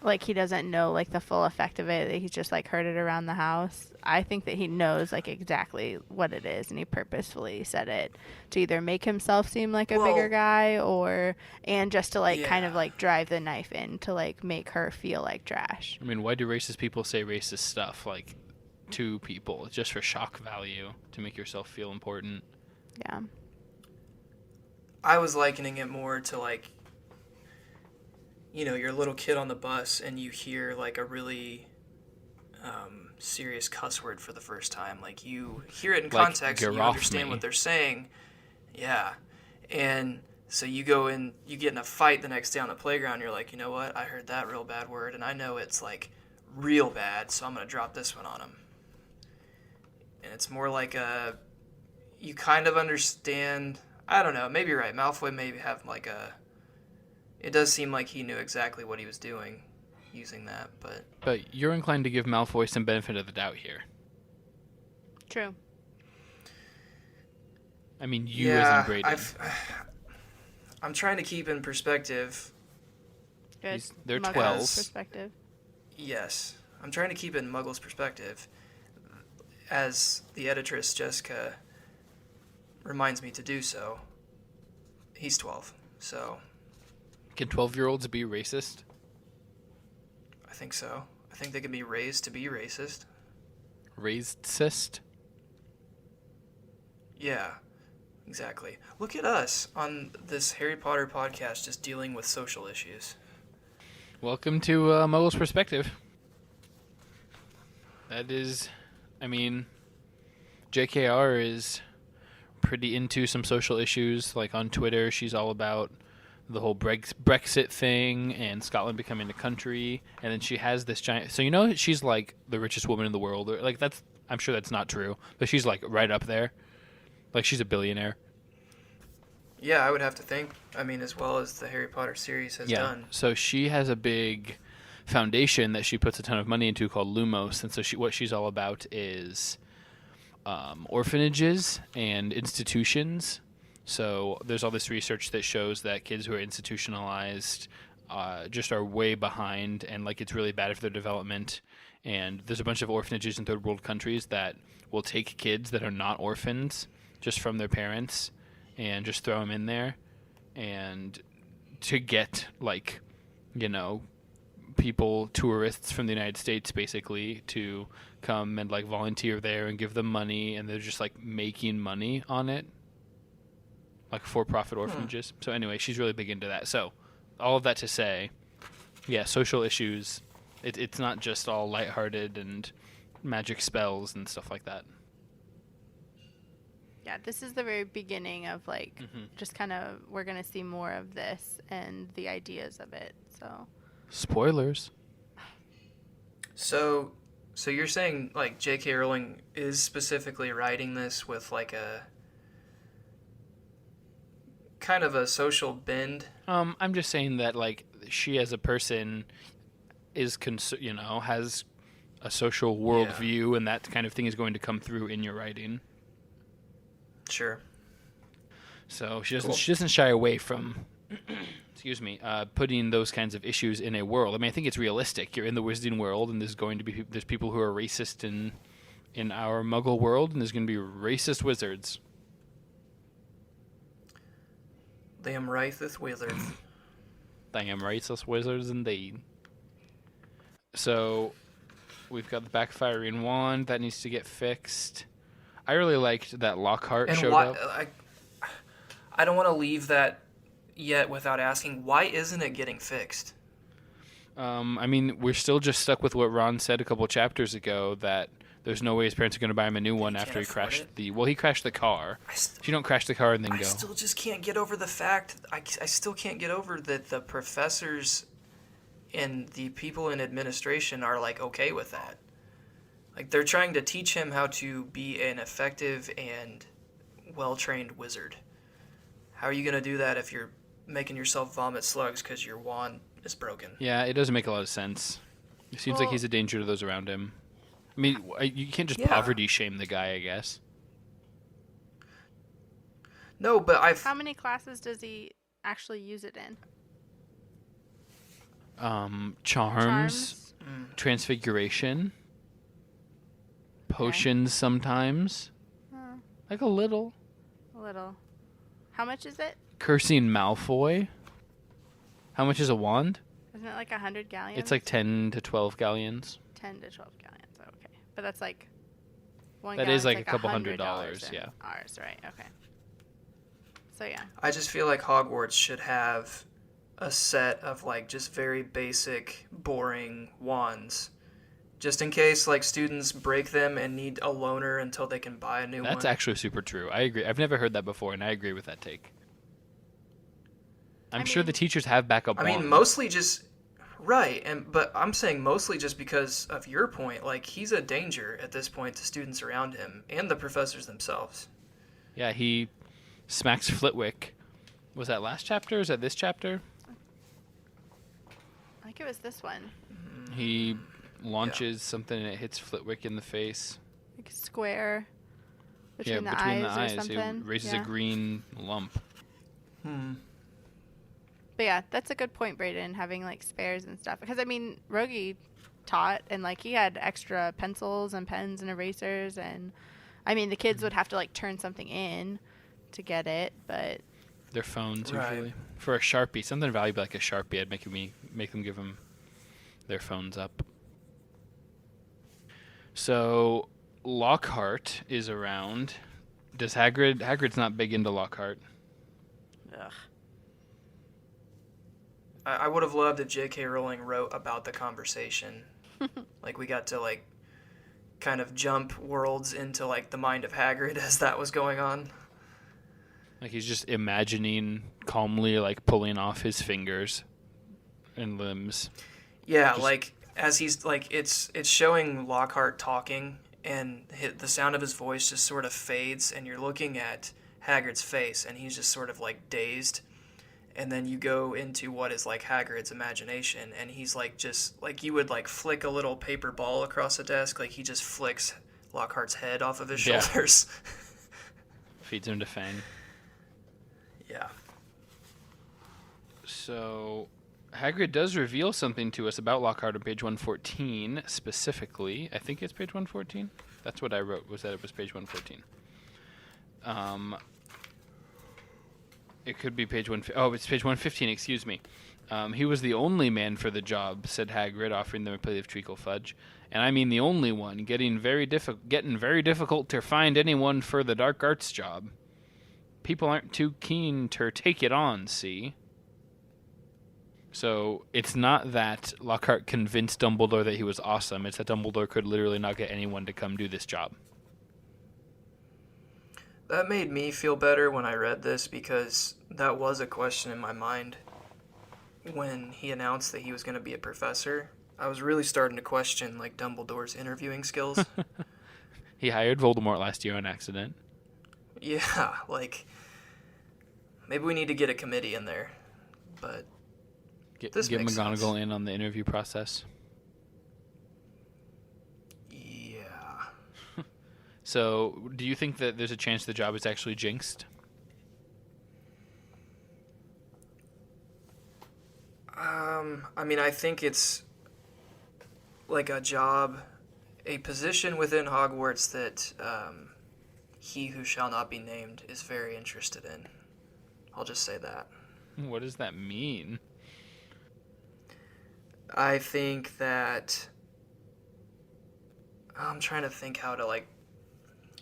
like he doesn't know like the full effect of it. That he's just like heard it around the house. I think that he knows like exactly what it is, and he purposefully said it to either make himself seem like a bigger guy, and just to like kind of Yeah. like drive the knife in to like make her feel like trash. I mean, why do racist people say racist stuff, like, to people? Just for shock value, to make yourself feel important. Yeah. I was likening it more to like, you're a little kid on the bus and you hear like a really serious cuss word for the first time. Like you hear it in Like, context "Get and you off understand me." what they're saying. Yeah. And so you go in, you get in a fight the next day on the playground. You're like, you know what? I heard that real bad word and I know it's like real bad. So I'm going to drop this one on him. And it's more like you kind of understand. I don't know. Maybe you're right. Malfoy maybe have like it does seem like he knew exactly what he was doing using that, but But you're inclined to give Malfoy some benefit of the doubt here. True. I mean, you as in Braden. I'm trying to keep in perspective. Good. They're Muggles 12. perspective. Yes, I'm trying to keep it in Muggle's perspective, as the editress Jessica reminds me to do so. He's 12, so Can 12-year-olds be racist? I think so. I think they can be raised to be racist. Racist? Yeah, exactly. Look at us on this Harry Potter podcast just dealing with social issues. Welcome to Muggle's Perspective. That is, I mean, JKR is pretty into some social issues. Like on Twitter, she's all about the whole Brexit thing and Scotland becoming a country. And then she has this giant. So she's like the richest woman in the world. Or like that's. I'm sure that's not true, but she's like right up there. Like she's a billionaire. Yeah, I would have to think. I mean, as well as the Harry Potter series has done. So she has a big foundation that she puts a ton of money into called Lumos, and so what she's all about is orphanages and institutions. So there's all this research that shows that kids who are institutionalized just are way behind, and like it's really bad for their development. And there's a bunch of orphanages in third world countries that will take kids that are not orphans just from their parents and just throw them in there, and to get like, you know, people, tourists from the United States basically to come and like volunteer there and give them money, and they're just like making money on it, like for-profit orphanages. So anyway, she's really big into that. So all of that to say, yeah, social issues, it's not just all lighthearted and magic spells and stuff like that. Yeah, this is the very beginning of like just kind of, we're going to see more of this and the ideas of it. So spoilers. So you're saying like J.K. Rowling is specifically writing this with like a kind of a social bend? I'm just saying that like she as a person is has a social worldview, and that kind of thing is going to come through in your writing. Sure. So she doesn't shy away from putting those kinds of issues in a world. I mean, I think it's realistic. You're in the wizarding world, and there's people who are racist in our Muggle world, and there's going to be racist wizards. They am racist wizards. They am racist wizards indeed. So we've got the backfiring wand that needs to get fixed. I really liked that Lockhart showed up. I don't want to leave that yet without asking, why isn't it getting fixed? I mean, we're still just stuck with what Ron said a couple chapters ago, that there's no way his parents are going to buy him a new one after he crashed he crashed the car. If you don't crash the car and then go. I still just can't get over the fact, I still can't get over that the professors and the people in administration are like okay with that. Like they're trying to teach him how to be an effective and well-trained wizard. How are you going to do that if you're making yourself vomit slugs because your wand is broken? Yeah, it doesn't make a lot of sense. It seems like he's a danger to those around him. I mean, you can't just poverty shame the guy, I guess. No, but How many classes does he actually use it in? Charms. Transfiguration. Potions sometimes. Like a little. A little. How much is it? Cursing Malfoy. How much is a wand? Isn't it like 100 galleons? It's like 10 to 12 galleons. 10 to 12 galleons. Okay. But that's like one That gallon's is like a couple $100, yeah. Ours, right? Okay. So yeah. I just feel like Hogwarts should have a set of like just very basic, boring wands. Just in case like students break them and need a loaner until they can buy a new one. That's actually super true. I agree. I've never heard that before, and I agree with that take. I'm sure the teachers have backup wands. I mean, mostly just... Right, but I'm saying mostly just because of your point. Like, he's a danger at this point to students around him and the professors themselves. Yeah, he smacks Flitwick. Was that last chapter? Is that this chapter? I think it was this one. He launches something and it hits Flitwick in the face. Like a square between the between eyes the eyes. or something. It raises a green lump. But yeah, that's a good point, Braden, having like spares and stuff. Because I mean, Rogge taught, and like he had extra pencils and pens and erasers, and I mean the kids would have to like turn something in to get it, but their phones usually for a Sharpie, something valuable like a Sharpie. I'd make them give them their phones up. So Lockhart is around. Does Hagrid's not big into Lockhart? ugh. I would have loved if J.K. Rowling wrote about the conversation. Like, we got to, like, kind of jump worlds into, like, the mind of Hagrid as that was going on. Like, he's just imagining calmly, like, pulling off his fingers and limbs. Yeah, like, as he's, like, it's showing Lockhart talking, and the sound of his voice just sort of fades, and you're looking at Hagrid's face, and he's just sort of, like, dazed. And then you go into what is like Hagrid's imagination, and he's like just like you would like flick a little paper ball across a desk, like he just flicks Lockhart's head off of his shoulders. Feeds him to Fang. Yeah. So Hagrid does reveal something to us about Lockhart on page 114, specifically. I think it's page 114. That's what I wrote, was that it was page 114. It could be page 1... Oh, it's page 115, excuse me. He was the only man for the job, said Hagrid, offering them a plate of treacle fudge. And I mean the only one, getting very difficult to find anyone for the dark arts job. People aren't too keen to take it on, see? So it's not that Lockhart convinced Dumbledore that he was awesome. It's that Dumbledore could literally not get anyone to come do this job. That made me feel better when I read this because that was a question in my mind when he announced that he was going to be a professor. I was really starting to question like Dumbledore's interviewing skills. He hired Voldemort last year on accident. Yeah, like maybe we need to get a committee in there, but Get this makes McGonagall sense. in on the interview process. Yeah. So, do you think that there's a chance the job is actually jinxed? I mean, I think it's like a job, a position within Hogwarts that he who shall not be named is very interested in. I'll just say that. What does that mean? I think that I'm trying to think how to like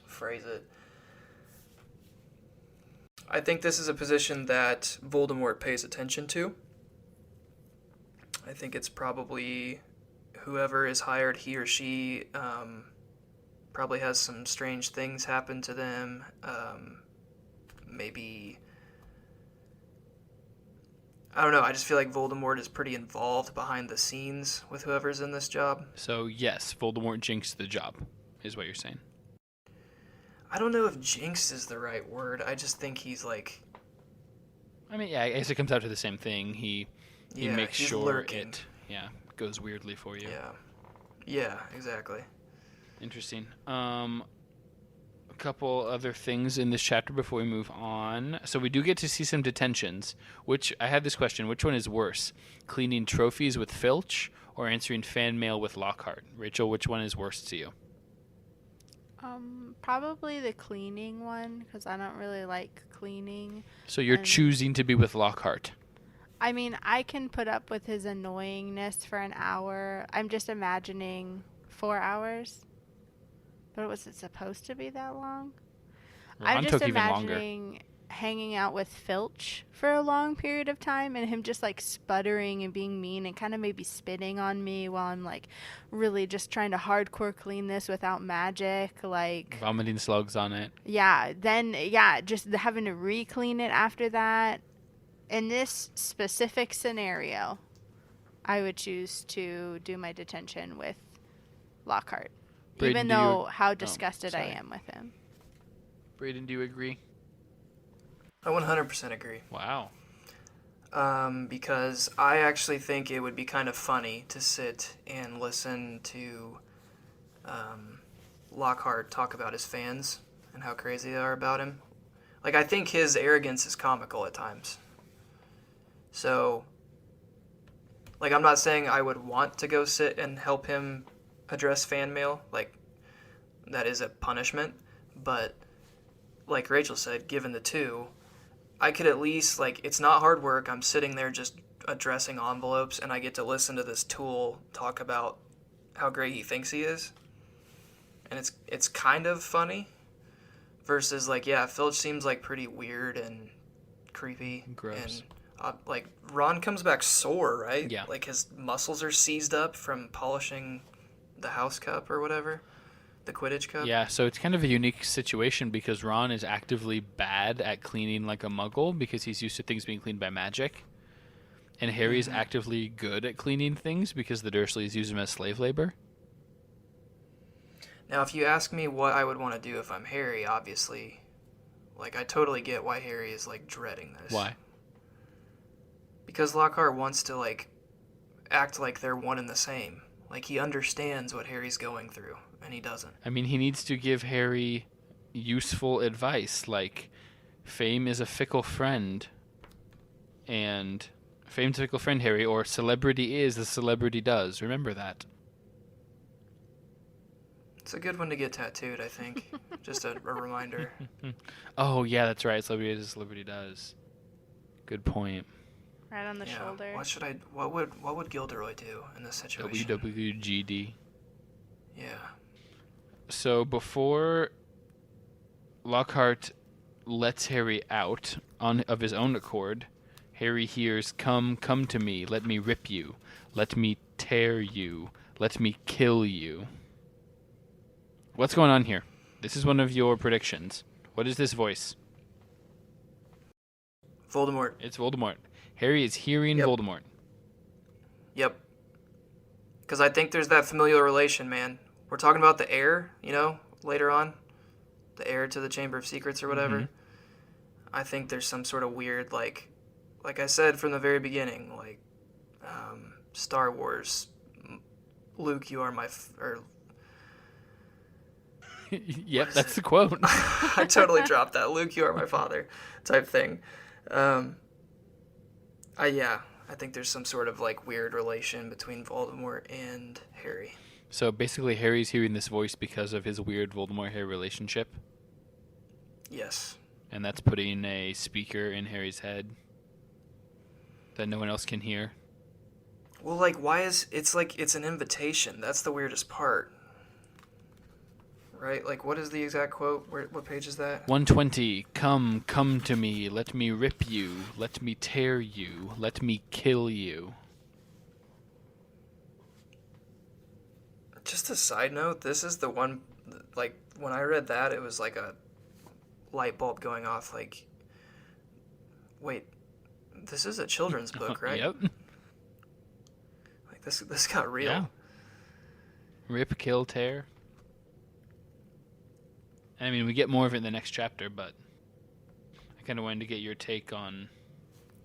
phrase it. I think this is a position that Voldemort pays attention to. I think it's probably whoever is hired, he or she probably has some strange things happen to them. Maybe, I don't know, I just feel like Voldemort is pretty involved behind the scenes with whoever's in this job. So, yes, Voldemort jinxed the job, is what you're saying. I don't know if jinx is the right word. I just think he's like... I mean, yeah, I guess it comes out to the same thing. He makes he's sure lurking. it goes weirdly for you. Yeah, exactly. Interesting. A couple other things in this chapter before we move on. So we do get to see some detentions, which I had this question. Which one is worse? Cleaning trophies with Filch or answering fan mail with Lockhart? Rachel, which one is worse to you? Probably the cleaning one, because I don't really like cleaning. So you're choosing to be with Lockhart. I mean, I can put up with his annoyingness for an hour. I'm just imagining 4 hours. But was it supposed to be that long? Ron I'm just took even longer. imagining hanging out with Filch for a long period of time and him just like sputtering and being mean and kind of maybe spitting on me while I'm like really just trying to hardcore clean this without magic, like Vomiting slugs on it. just having to re-clean it after that. In this specific scenario, I would choose to do my detention with Lockhart, Braden, even do you- though how disgusted I sorry. am with him. Braden, do you agree? I 100% agree. Wow. Because I actually think it would be kind of funny to sit and listen to Lockhart talk about his fans and how crazy they are about him. Like, I think his arrogance is comical at times. So, like, I'm not saying I would want to go sit and help him address fan mail. Like, that is a punishment. But, like Rachel said, given the two, I could at least, like, it's not hard work. I'm sitting there just addressing envelopes, and I get to listen to this tool talk about how great he thinks he is. And it's kind of funny. Versus, like, yeah, Filch seems, like, pretty weird and creepy. Gross. And, like, Ron comes back sore, right? Yeah. Like, his muscles are seized up from polishing the house cup or whatever. The Quidditch cup. Yeah, so it's kind of a unique situation because Ron is actively bad at cleaning like a muggle because he's used to things being cleaned by magic. And Harry's actively good at cleaning things because the Dursleys use him as slave labor. Now, if you ask me what I would want to do if I'm Harry, obviously, like, I totally get why Harry is, like, dreading this. Why? Because Lockhart wants to, like, act like they're one and the same. Like, he understands what Harry's going through, and he doesn't. I mean, he needs to give Harry useful advice like fame is a fickle friend and Famed fickle friend Harry, or celebrity is as celebrity does. Remember that. It's a good one to get tattooed, I think. Just a reminder. Oh, yeah, that's right. Celebrity is as celebrity does. Good point. Right on the shoulder. What would Gilderoy do in this situation? WWGD. Yeah. So before Lockhart lets Harry out of his own accord, Harry hears, come to me, let me rip you, let me tear you, let me kill you. What's going on here? This is one of your predictions. What is this voice? Voldemort. It's Voldemort. Harry is hearing Voldemort. Yep. Because I think there's that familial relation, man. We're talking about the heir, later on. The heir to the Chamber of Secrets or whatever. Mm-hmm. I think there's some sort of weird, like I said from the very beginning, Star Wars, Luke, you are my... Yep, that's the quote. I totally dropped that. Luke, you are my father type thing. I think there's some sort of weird relation between Voldemort and Harry. So basically Harry's hearing this voice because of his weird Voldemort-Harry relationship? Yes. And that's putting a speaker in Harry's head that no one else can hear? Well, why is... It's an invitation. That's the weirdest part. Right? What is the exact quote? What page is that? 120. Come to me. Let me rip you. Let me tear you. Let me kill you. Just a side note, this is the one, when I read that, it was like a light bulb going off, wait, this is a children's book, right? Yep. This got real. Yeah. Rip, kill, tear. I mean, we get more of it in the next chapter, but I kind of wanted to get your take on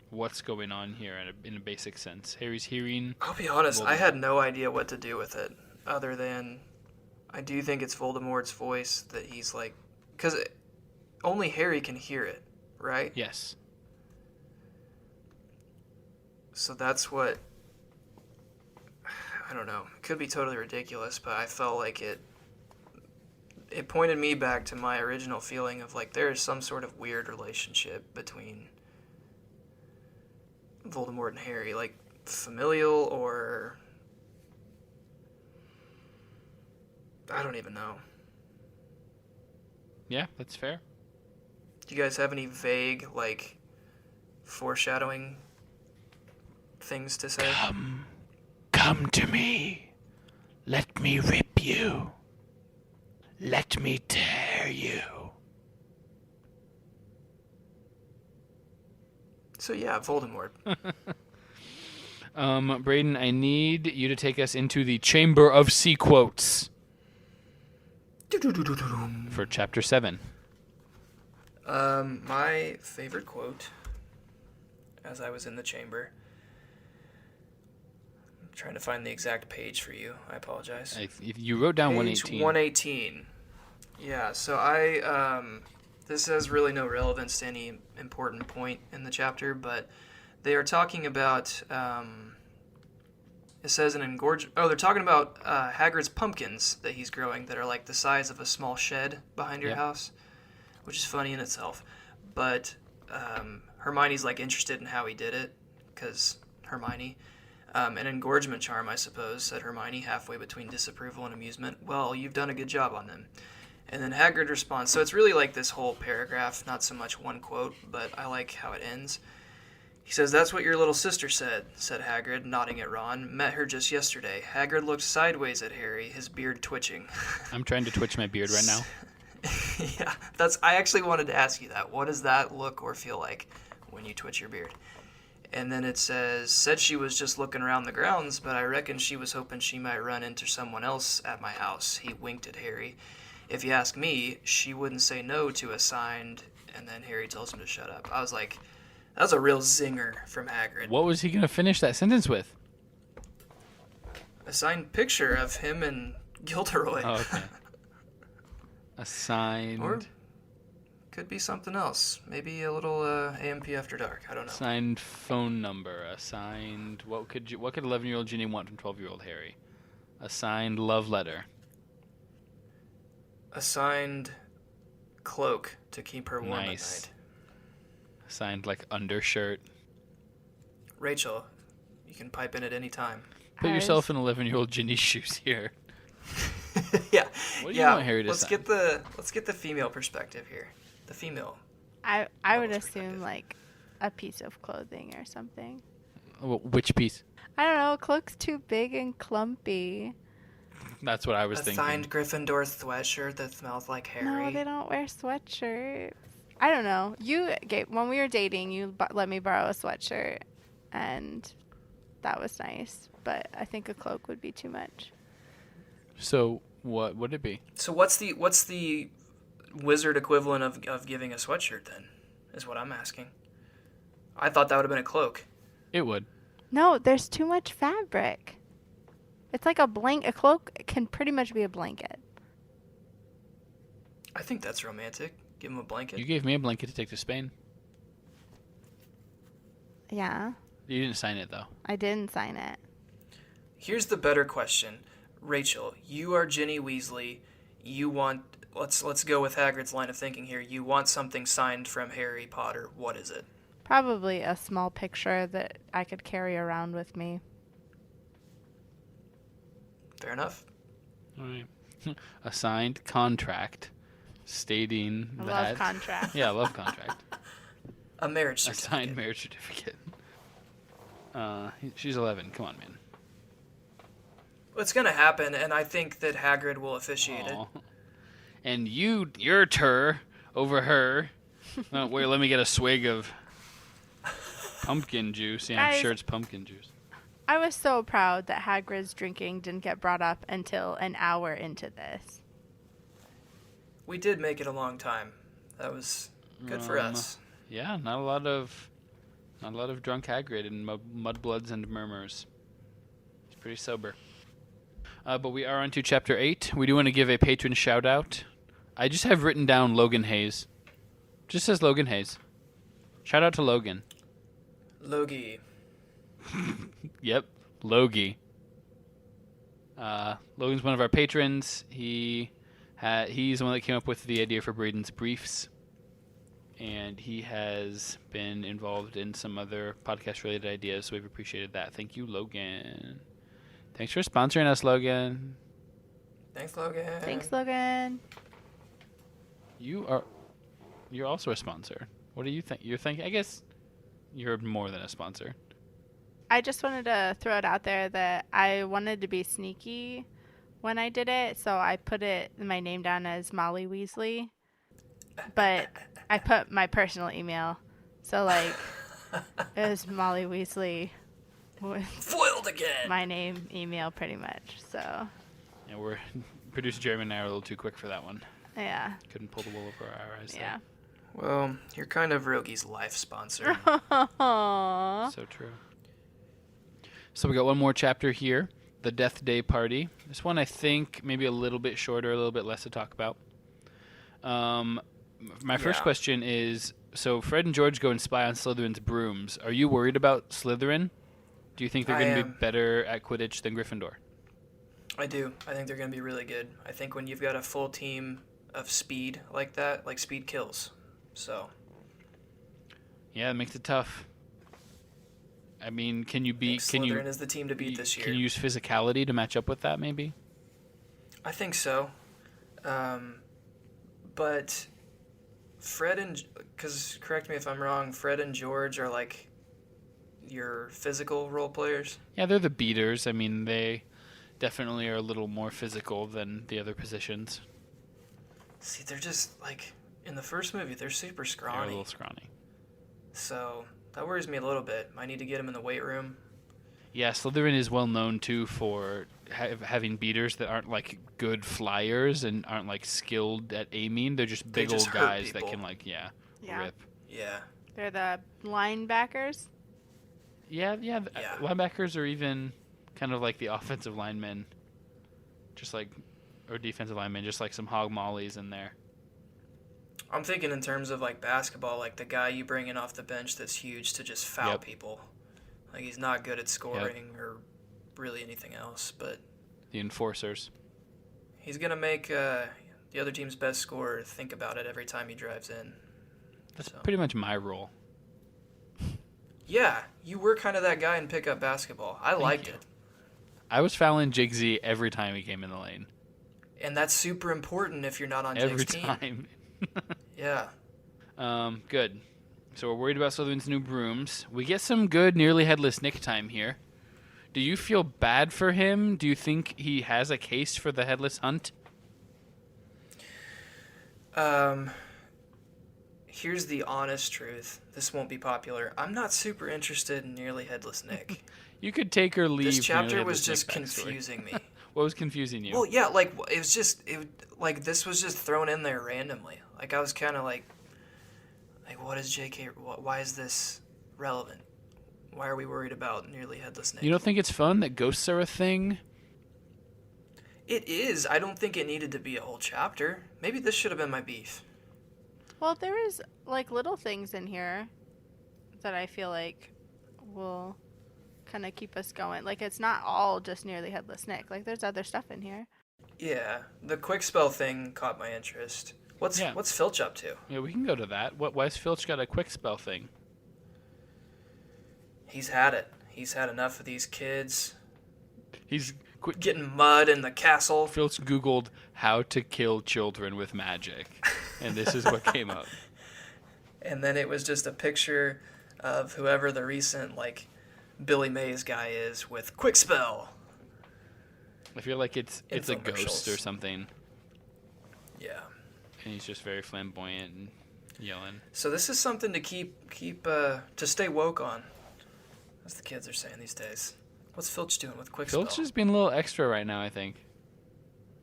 what's going on here in a basic sense. Harry's hearing... I'll be honest, Voldemort. I had no idea what to do with it, other than I do think it's Voldemort's voice that he's because only Harry can hear it, right? Yes. So that's what... I don't know. It could be totally ridiculous, but I felt like it pointed me back to my original feeling of there is some sort of weird relationship between Voldemort and Harry, familial or I don't even know. Yeah, that's fair. Do you guys have any vague foreshadowing things to say? Come to me. Let me rip you. Let me tear you. So yeah, Voldemort. Braden, I need you to take us into the Chamber of Sea Quotes for Chapter 7. My favorite quote, as I was in the chamber, I'm trying to find the exact page for you. I apologize. If you wrote down Page 118. 118. Yeah, so this has really no relevance to any important point in the chapter, but they are talking about, it says an engorgement, they're talking about Hagrid's pumpkins that he's growing that are the size of a small shed behind your house, which is funny in itself. But Hermione's interested in how he did it, because Hermione. An engorgement charm, I suppose, said Hermione, halfway between disapproval and amusement. Well, you've done a good job on them. And then Hagrid responds. So it's really this whole paragraph, not so much one quote, but I like how it ends. He says, "That's what your little sister said," said Hagrid, nodding at Ron. "Met her just yesterday." Hagrid looked sideways at Harry, his beard twitching. I'm trying to twitch my beard right now. Yeah, I actually wanted to ask you that. What does that look or feel like when you twitch your beard? And then it said she was just looking around the grounds, but I reckon she was hoping she might run into someone else at my house. He winked at Harry. If you ask me, she wouldn't say no to a signed, and then Harry tells him to shut up. I was like, that's a real zinger from Hagrid. What was he going to finish that sentence with? A signed picture of him and Gilderoy. Oh, okay. A signed... Or Could be something else. Maybe a little AMP After Dark. I don't know. Signed phone number. A signed. What could 11-year-old Ginny want from 12-year-old Harry? A signed love letter. A signed cloak to keep her warm Nice. at night. A signed like undershirt. Rachel, you can pipe in at any time. Put yourself in 11-year-old Ginny's shoes here. Yeah. What do you want Harry to let's sign? let's get the female perspective here. The female. I would Almost assume perspective. like a piece of clothing or something. Which piece? I don't know. Cloak's too big and clumpy. That's what I was A thinking. signed Gryffindor sweatshirt that smells like Harry. No, they don't wear sweatshirts. I don't know. When we were dating, you let me borrow a sweatshirt, and that was nice. But I think a cloak would be too much. So what would it be? So what's the wizard equivalent of giving a sweatshirt then? Is what I'm asking. I thought that would have been a cloak. It would. No, there's too much fabric. It's like a cloak can pretty much be a blanket. I think that's romantic. Give him a blanket. You gave me a blanket to take to Spain. Yeah, You didn't sign it though. I didn't sign it. Here's the better question. Rachel, you are Ginny Weasley. You want let's go with Hagrid's line of thinking here. You want something signed from Harry Potter. What is it? Probably a small picture that I could carry around with me. Fair enough. All right. A signed contract stating A that. love contract. Yeah, love contract. A marriage A certificate. signed marriage certificate. She's 11. Come on, man. It's gonna happen, and I think that Hagrid will officiate it. Aw. And your tur over her. Wait, let me get a swig of pumpkin juice. Yeah, I'm Guys. sure it's pumpkin juice. I was so proud that Hagrid's drinking didn't get brought up until an hour into this. We did make it a long time. That was good for us. Yeah, not a lot of drunk Hagrid and mudbloods and murmurs. He's pretty sober. But we are on to Chapter 8. We do want to give a patron shout-out. I just have written down Logan Hayes. Just says Logan Hayes. Shout out to Logan. Logie. Yep, Logie. Logan's one of our patrons. He's the one that came up with the idea for Braden's briefs. And he has been involved in some other podcast-related ideas, so we've appreciated that. Thank you, Logan. Thanks for sponsoring us, Logan. Thanks, Logan. Thanks, Logan. You're also a sponsor. What do you think? I guess you're more than a sponsor. I just wanted to throw it out there that I wanted to be sneaky when I did it, so I put my name down as Molly Weasley, but I put my personal email, so like it was Molly Weasley with Foiled again. my name, email, pretty much. So Yeah, producer Jeremy and I are a little too quick for that one. yeah, Couldn't pull the wool over our eyes. yeah. Well, you're kind of Rogge's life sponsor. Aww. So true. So we got one more chapter here, the Death Day Party. This one I think maybe a little bit shorter, a little bit less to talk about. My first Yeah. question is, so Fred and George go and spy on Slytherin's brooms. Are you worried about Slytherin? Do you think they're I going to be am. better at Quidditch than Gryffindor? I do. I think they're going to be really good. I think when you've got a full team of speed like that, like speed kills. So, Yeah, it makes it tough. I mean, can you I think beat? Can Slytherin you is the team to beat this year. Can you use physicality to match up with that? Maybe. I think so. But Fred and... Because, correct me if I'm wrong, Fred and George are like your physical role players. Yeah, they're the beaters. I mean, they definitely are a little more physical than the other positions. See, they're just like... In the first movie, they're super They're a scrawny. little scrawny. So, that worries me a little bit. I need to get them in the weight room. Yeah, Slytherin is well known too for having beaters that aren't like good flyers and aren't like skilled at aiming. They're just They big just old hurt guys that people. can like Yeah. rip. Yeah. They're the linebackers. Yeah. Yeah. Linebackers are even kind of like the offensive linemen, just like or defensive linemen, just like some hog mollies in there. I'm thinking in terms of like basketball, like the guy you bring in off the bench that's huge to just foul Yep. people. Like he's not good at Yep. scoring or really anything else, but The enforcers. he's gonna make the other team's best scorer think about it every time he drives in. That's So. pretty much my role. Yeah, you were kind of that guy in pickup basketball. I liked you. it. I was fouling Jigsy every time he came in the lane. And that's super important if you're not on Every Jake's team. time. Yeah. Good. So we're worried about Slytherin's new brooms. We get some good nearly headless Nick time here. Do you feel bad for him? Do you think he has a case for the headless hunt? Here's the honest truth. This won't be popular. I'm not super interested in nearly headless Nick. You could take or leave. This chapter Nearly was Headless just Nick backstory. confusing me. What was confusing you? Well, yeah, like it was just like this was just thrown in there randomly. Like I was kind of like what is JK? Why is this relevant? Why are we worried about nearly headless Nick? You don't think it's fun that ghosts are a thing? It is. I don't think it needed to be a whole chapter. Maybe this should have been my beef. Well, there is like little things in here that I feel like will kind of keep us going. Like it's not all just nearly headless Nick. Like there's other stuff in here. Yeah, the quick spell thing caught my interest. What's Filch up to? Yeah, we can go to that. Why's Filch got a quick spell thing? He's had it. He's had enough of these kids He's getting mud in the castle. Filch Googled how to kill children with magic, and this is what came up. And then it was just a picture of whoever the recent like Billy Mays guy is with quick spell. I feel like it's a ghost Infomercials. or something, Yeah. and he's just very flamboyant and yelling. So this is something to keep to stay woke on, as the kids are saying these days. What's Filch doing with quick spell? Filch is being a little extra right now, I think.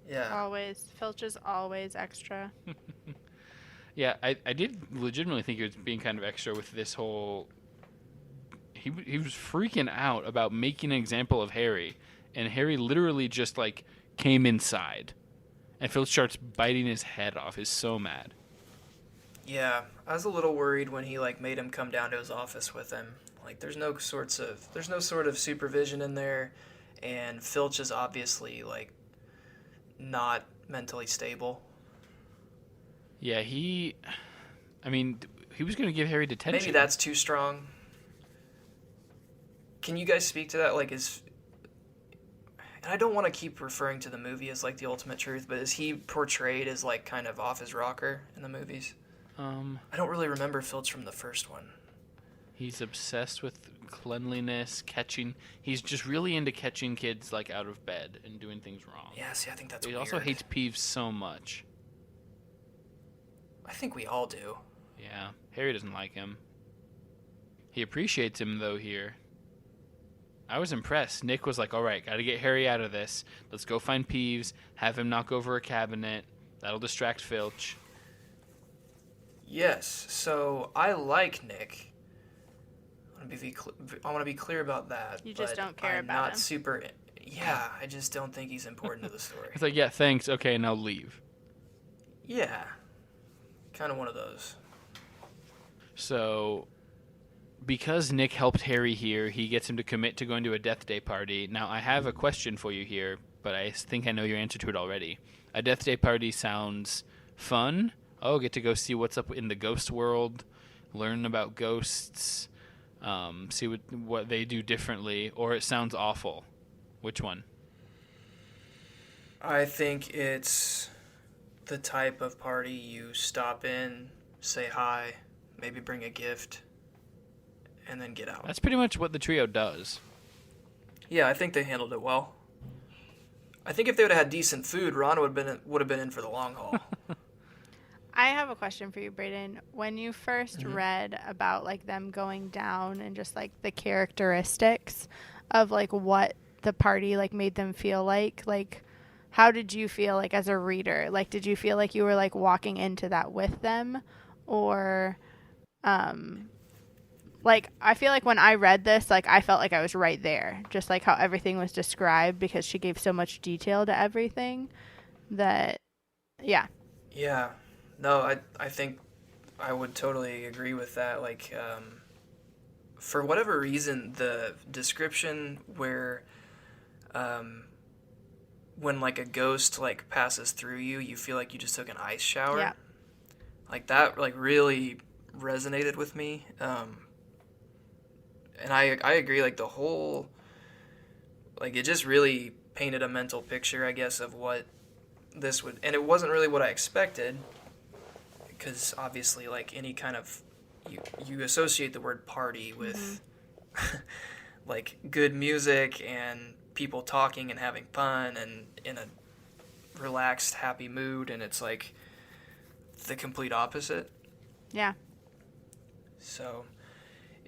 Yeah. Always. Filch is always extra. Yeah, I did legitimately think he was being kind of extra with this whole... He was freaking out about making an example of Harry, and Harry literally just, like, came inside. And Filch starts biting his head off. He's so mad. Yeah, I was a little worried when he like made him come down to his office with him. Like there's no sort of supervision in there, and Filch is obviously like not mentally stable. Yeah, he was going to give Harry detention. Maybe that's too strong. Can you guys speak to that? Like and I don't want to keep referring to the movie as like the ultimate truth, but is he portrayed as like kind of off his rocker in the movies? I don't really remember Filch from the first one. He's obsessed with cleanliness, catching. He's just really into catching kids like out of bed and doing things wrong. Yeah, see, I think that's He weird. also hates Peeves so much. I think we all do. Yeah, Harry doesn't like him. He appreciates him though here. I was impressed. Nick was like, all right, got to get Harry out of this. Let's go find Peeves, have him knock over a cabinet. That'll distract Filch. Yes, so I like Nick. I want to be clear about that. You just but don't care I'm about not him. super. Yeah, I just don't think he's important to the story. It's like, yeah, thanks. Okay, now leave. Yeah, kind of one of those. So, because Nick helped Harry here, he gets him to commit to going to a Death Day party. Now, I have a question for you here, but I think I know your answer to it already. A Death Day party sounds fun. Oh, get to go see what's up in the ghost world, learn about ghosts, see what they do differently, or it sounds awful. Which one? I think it's the type of party you stop in, say hi, maybe bring a gift, and then get out. That's pretty much what the trio does. Yeah, I think they handled it well. I think if they would have had decent food, Ron would have been in for the long haul. I have a question for you, Braden. When you first read about like them going down and just like the characteristics of like what the party like made them feel like how did you feel like as a reader? Like did you feel like you were like walking into that with them, or like I feel like when I read this, like I felt like I was right there, just like how everything was described, because she gave so much detail to everything that yeah. Yeah, No, I think I would totally agree with that. Like, for whatever reason, the description where, um, when like a ghost like passes through you, you feel like you just took an ice shower. Yeah. Like that, like really resonated with me. And I agree. Like the whole, like it just really painted a mental picture, I guess, of what this would, and it wasn't really what I expected, because obviously, like any kind of, you associate the word party with like good music and people talking and having fun and in a relaxed, happy mood, and it's like the complete opposite. Yeah. So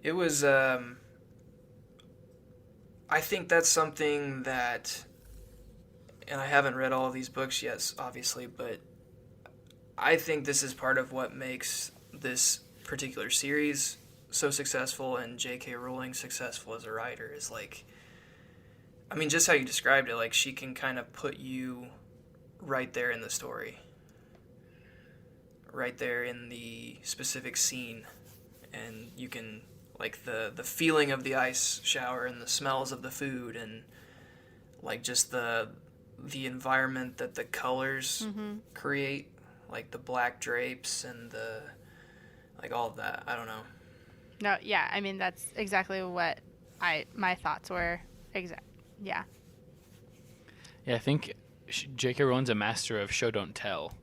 it was, I think that's something that, and I haven't read all of these books yet, obviously, but I think this is part of what makes this particular series so successful and J.K. Rowling successful as a writer is like, I mean, just how you described it, like she can kind of put you right there in the story, right there in the specific scene, and you can, like the feeling of the ice shower and the smells of the food and like just the environment that the colors create, like the black drapes and the, like all of that. I don't know. No, yeah, I mean, that's exactly what my thoughts were. Yeah. Yeah, I think J.K. Rowling's a master of show don't tell.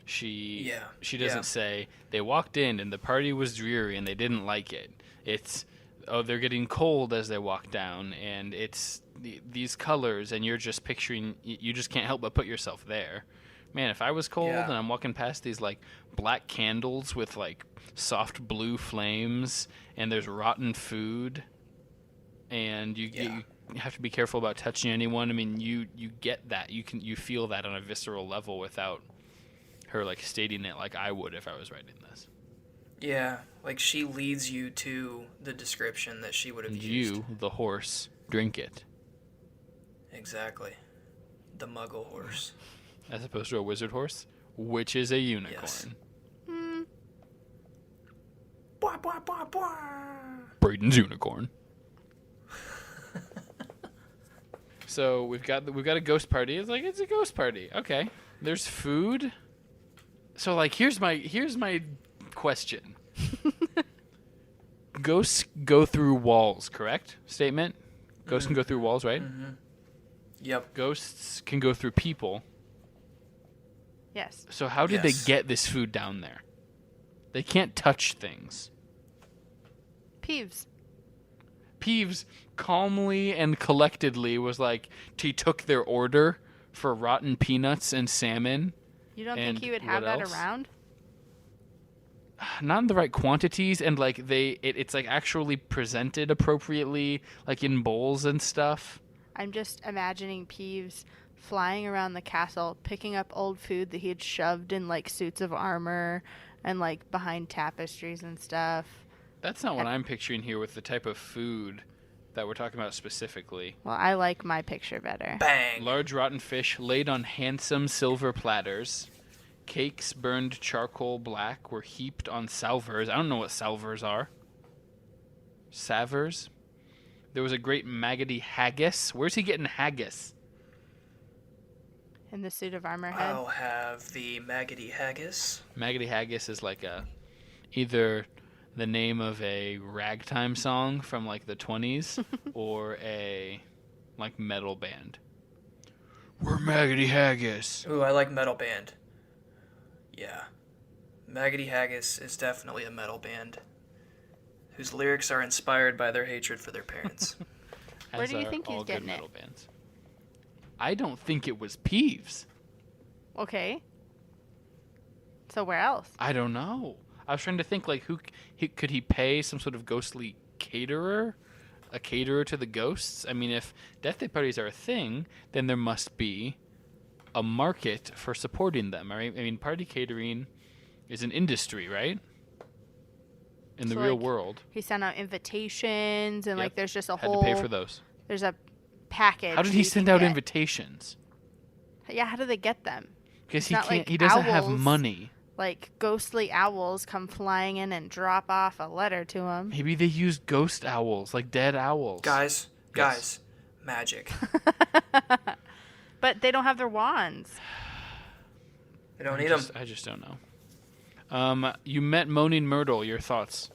She doesn't say they walked in and the party was dreary and they didn't like it. It's, oh, they're getting cold as they walk down, and it's these colors, and you're just picturing, you just can't help but put yourself there. Man, if I was cold and I'm walking past these like black candles with like soft blue flames and there's rotten food and you have to be careful about touching anyone. I mean, you get that. You feel that on a visceral level without her like stating it like I would if I was writing this. Yeah, like she leads you to the description that she would have used. You, the horse, drink it. Exactly. The muggle horse. As opposed to a wizard horse, which is a unicorn. Yes. Braden's unicorn. So we've got a ghost party. It's like, it's a ghost party. Okay. There's food. So like here's my question. Ghosts go through walls, correct? Statement? Ghosts can go through walls, right? Mm-hmm. Yep. Ghosts can go through people. Yes. So how did they get this food down there? They can't touch things. Peeves calmly and collectedly was like, he took their order for rotten peanuts and salmon. You don't think he would have that around? Not in the right quantities, and like it's like actually presented appropriately, like in bowls and stuff. I'm just imagining Peeves flying around the castle, picking up old food that he had shoved in like suits of armor and like behind tapestries and stuff. That's not what I'm picturing here with the type of food that we're talking about specifically. Well, I like my picture better. Bang! Large rotten fish laid on handsome silver platters. Cakes burned charcoal black were heaped on salvers. I don't know what salvers are. Savers? There was a great maggoty haggis. Where's he getting haggis? In the suit of armor head? I'll have the maggoty haggis. Maggoty haggis is like either the name of a ragtime song from like the 20s or a like metal band. We're Maggoty Haggis. Ooh, I like metal band. Yeah. Maggoty Haggis is definitely a metal band whose lyrics are inspired by their hatred for their parents. Where do you think he's getting it? Metal bands. I don't think it was Peeves. Okay. So where else? I don't know. I was trying to think, like, could he pay some sort of ghostly caterer? A caterer to the ghosts? I mean, if death day parties are a thing, then there must be a market for supporting them, right? I mean, party catering is an industry, right? In the real world. He sent out invitations, and like there's just a Had whole... to pay for those. There's a package. How did he send out invitations? Yeah, how do they get them? Because It's not he like doesn't have owls. money. like ghostly owls come flying in and drop off a letter to him. Maybe they use ghost owls, like dead owls. Guys, magic. But they don't have their wands. They don't need them. I just don't know. You met Moaning Myrtle. Your thoughts?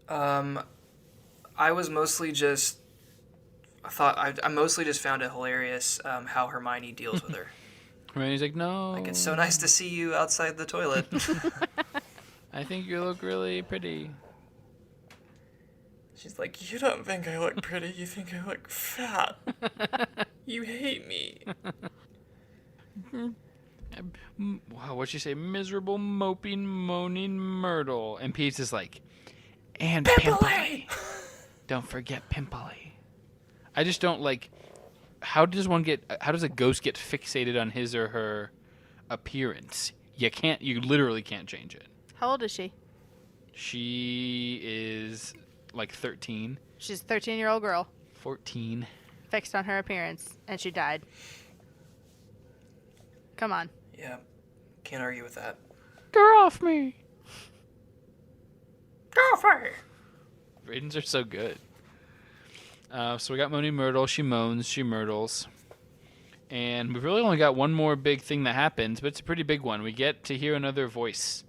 I was mostly just. I mostly just found it hilarious how Hermione deals with her. Hermione's like, no. Like, it's so nice to see you outside the toilet. I think you look really pretty. She's like, you don't think I look pretty, you think I look fat. You hate me. Wow, what'd she say? Miserable, moping, moaning Myrtle. And Pete's is like, and Pimply. Don't forget Pimply. I just don't like, how does a ghost get fixated on his or her appearance? You literally can't change it. How old is she? She is like 13. She's a 13-year-old girl. 14. Fixed on her appearance, and she died. Come on. Yeah, can't argue with that. Get off me. Get off me. Ratings are so good. So we got Moaning Myrtle. She moans, she myrtles. And we've really only got one more big thing that happens, but it's a pretty big one. We get to hear another voice.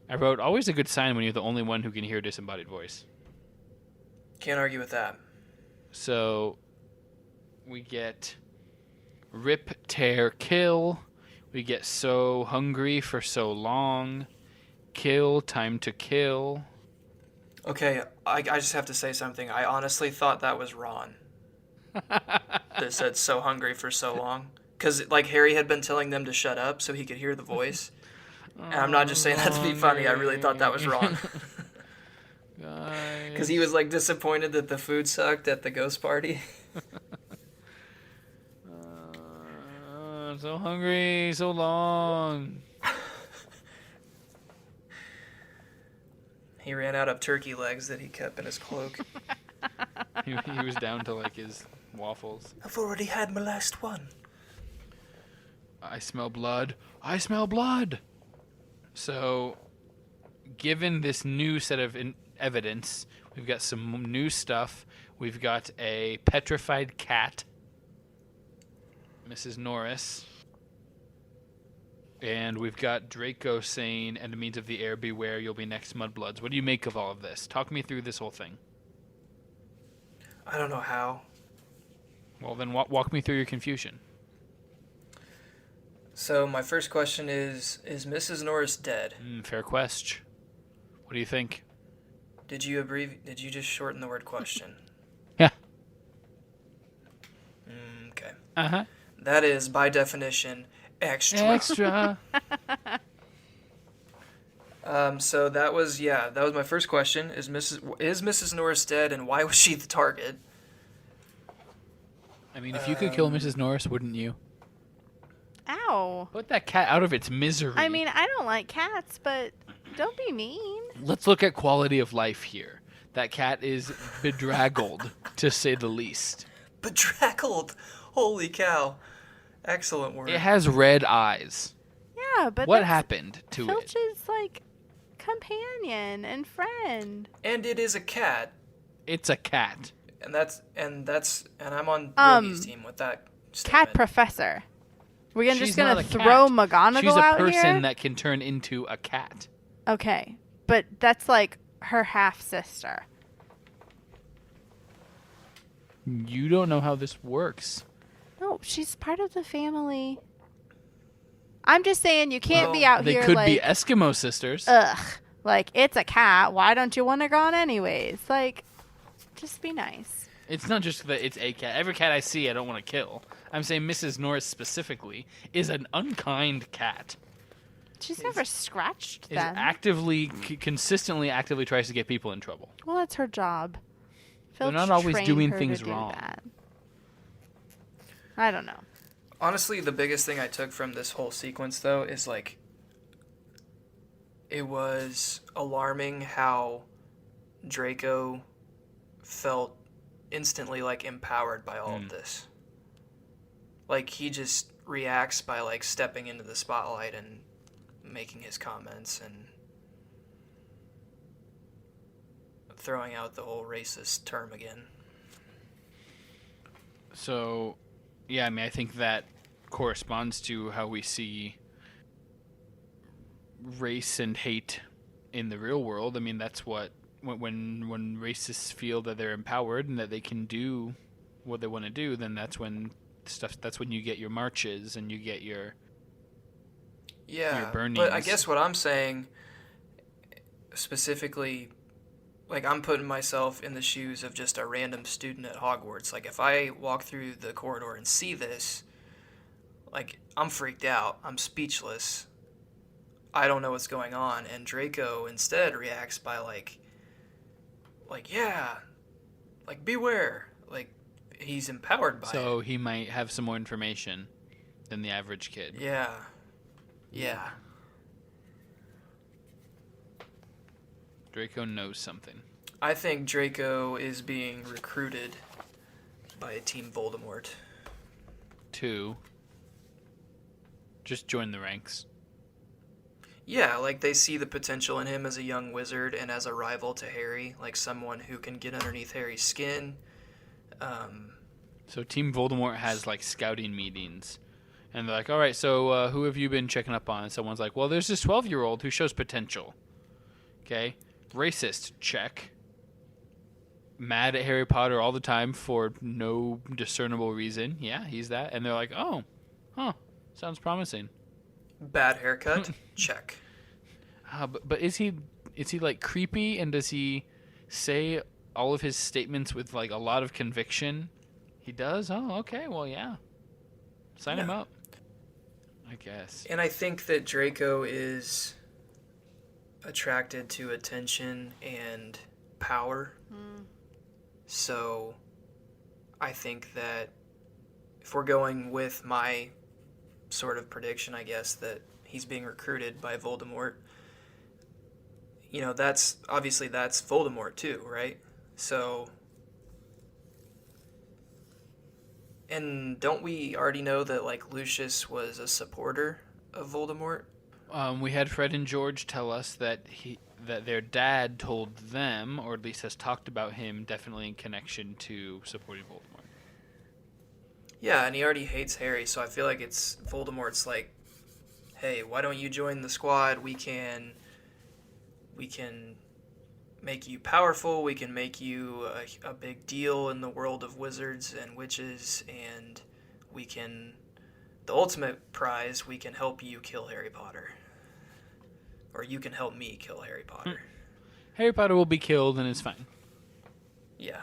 I wrote, always a good sign when you're the only one who can hear a disembodied voice. Can't argue with that. So we get rip, tear, kill. We get so hungry for so long. Kill, time to kill. Okay, I just have to say something. I honestly thought that was Ron. That said so hungry for so long. Because, like, Harry had been telling them to shut up so he could hear the voice. And I'm not just saying that to be funny. I really thought that was Ron. Because he was, like, disappointed that the food sucked at the ghost party. So hungry, so long. He ran out of turkey legs that he kept in his cloak. He was down to, like, his waffles. I've already had my last one. I smell blood. I smell blood. So, given this new set of evidence, we've got some new stuff. We've got a petrified cat, Mrs. Norris. And we've got Draco saying, and the means of the air, beware, you'll be next, mudbloods. What do you make of all of this? Talk me through this whole thing. I don't know how. Well, then walk me through your confusion. So my first question is Mrs. Norris dead? Fair question. What do you think? Did you just shorten the word question? Yeah. Okay. Uh-huh. That is, by definition, extra. Extra. So that was my first question. Is Mrs. Norris dead, and why was she the target? I mean, if you could kill Mrs. Norris, wouldn't you? Ow. Put that cat out of its misery. I mean, I don't like cats, but don't be mean. Let's look at quality of life here. That cat is bedraggled, to say the least. Bedraggled. Holy cow. Excellent word. It has red eyes. Yeah, but What that's happened to it? Filch's, like, companion and friend. And it is a cat. It's a cat. And I'm on Rogge's team with that statement. Cat professor. We're She's just gonna not a throw cat. McGonagall She's a out person here. that can turn into a cat. Okay, but that's like her half sister. You don't know how this works. No, she's part of the family. I'm just saying you can't be out They here could like, be Eskimo sisters. ugh, like it's a cat. Why don't you want to go on anyways? Like, just be nice. It's not just that it's a cat. Every cat I see, I don't want to kill. I'm saying Mrs. Norris specifically is an unkind cat. She's never scratched Is them. consistently actively tries to get people in trouble. Well, that's her job. They're Filch not always trained doing her things to do wrong. that. I don't know. Honestly, the biggest thing I took from this whole sequence, though, is, like, it was alarming how Draco felt instantly, like, empowered by all of this. Like, he just reacts by like stepping into the spotlight and making his comments and throwing out the whole racist term again. So, yeah, I mean, I think that corresponds to how we see race and hate in the real world. I mean, that's what when racists feel that they're empowered and that they can do what they want to do, then that's when you get your marches and you get your burnings. But I guess what I'm saying specifically, like, I'm putting myself in the shoes of just a random student at Hogwarts. Like, if I walk through the corridor and see this, like, I'm freaked out. I'm speechless. I don't know what's going on. And Draco instead reacts by, like, yeah, like, beware. Like, he's empowered by it. So he might have some more information than the average kid. Yeah. Yeah. Draco knows something. I think Draco is being recruited by Team Voldemort. To just join the ranks. Yeah, like they see the potential in him as a young wizard and as a rival to Harry, like someone who can get underneath Harry's skin. So Team Voldemort has like scouting meetings. And they're like, all right, so who have you been checking up on? And someone's like, well, there's this 12-year-old who shows potential. Okay? Racist, check. Mad at Harry Potter all the time for no discernible reason. Yeah, he's that. And they're like, oh, sounds promising. Bad haircut, check. But is he like creepy, and does he say all of his statements with like a lot of conviction? He does? Oh, okay, well, yeah. Sign him up, I guess. And I think that Draco is attracted to attention and power. So I think that if we're going with my sort of prediction, I guess, that he's being recruited by Voldemort, you know, that's Voldemort too, right? So, and don't we already know that, like, Lucius was a supporter of Voldemort? We had Fred and George tell us that their dad told them, or at least has talked about him, definitely in connection to supporting Voldemort. Yeah, and he already hates Harry, so I feel like it's Voldemort's like, hey, why don't you join the squad? We can make you powerful. We can make you a big deal in the world of wizards and witches, and we can, the ultimate prize, we can help you kill Harry Potter. Or you can help me kill Harry Potter. Harry Potter will be killed, and it's fine. Yeah.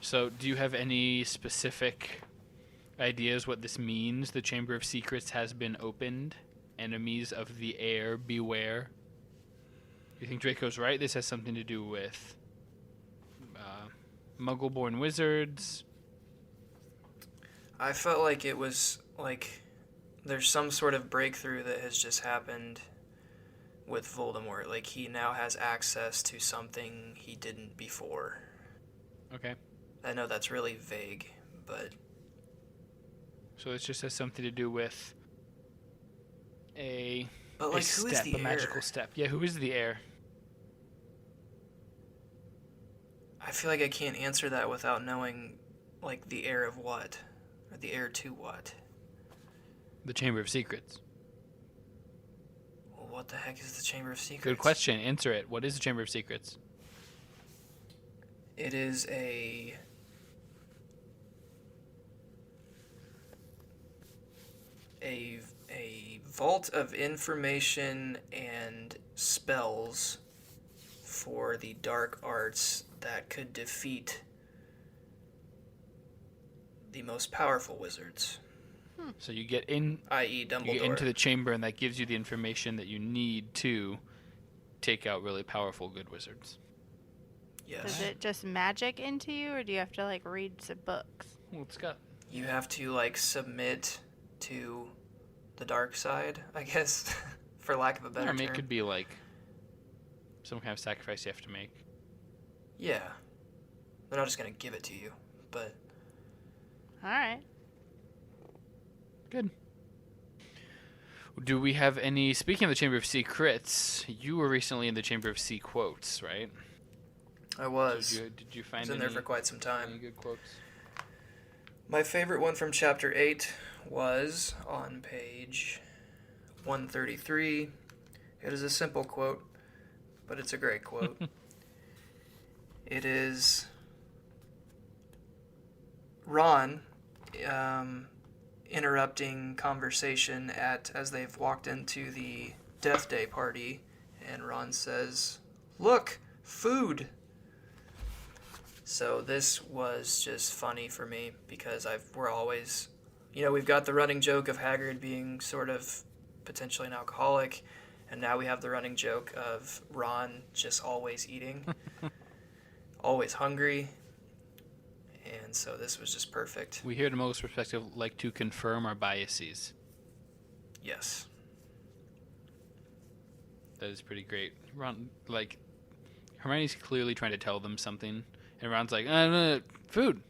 So, do you have any specific ideas what this means? The Chamber of Secrets has been opened. Enemies of the air, beware. You think Draco's right? This has something to do with Muggle-born wizards. I felt like it was like there's some sort of breakthrough that has just happened with Voldemort. Like, he now has access to something he didn't before. Okay. I know that's really vague, but... So it just has something to do with a who is the a magical heir? step. Yeah, who is the heir? I feel like I can't answer that without knowing, like, the heir of what? Or the heir to what? The Chamber of Secrets. Well, what the heck is the Chamber of Secrets? Good question. Answer it. What is the Chamber of Secrets? It is a vault of information and spells for the dark arts that could defeat the most powerful wizards. So you get in, I.e. Dumbledore. you get into the chamber, and that gives you the information that you need to take out really powerful good wizards. Yes. Does it just magic into you, or do you have to, like, read some books? Well, it's got... You have to, like, submit to the dark side, I guess, for lack of a better I mean, term. it could be like some kind of sacrifice you have to make. Yeah. They're not just going to give it to you, but... All right. Good. Do we have any... Speaking of the Chamber of Secrets, you were recently in the Chamber of Sea quotes, right? I was. Did you find I was in any, there for quite some time. any good quotes? My favorite one from Chapter 8 was on page 133. It is a simple quote, but it's a great quote. It is Ron interrupting conversation as they've walked into the Death Day party, and Ron says, "Look, food." So this was just funny for me because we're always, we've got the running joke of Haggard being sort of potentially an alcoholic, and now we have the running joke of Ron just always eating, always hungry, and so this was just perfect. We here at Muggle's Perspective like to confirm our biases. Yes. That is pretty great. Ron, Hermione's clearly trying to tell them something, and Ron's like, food.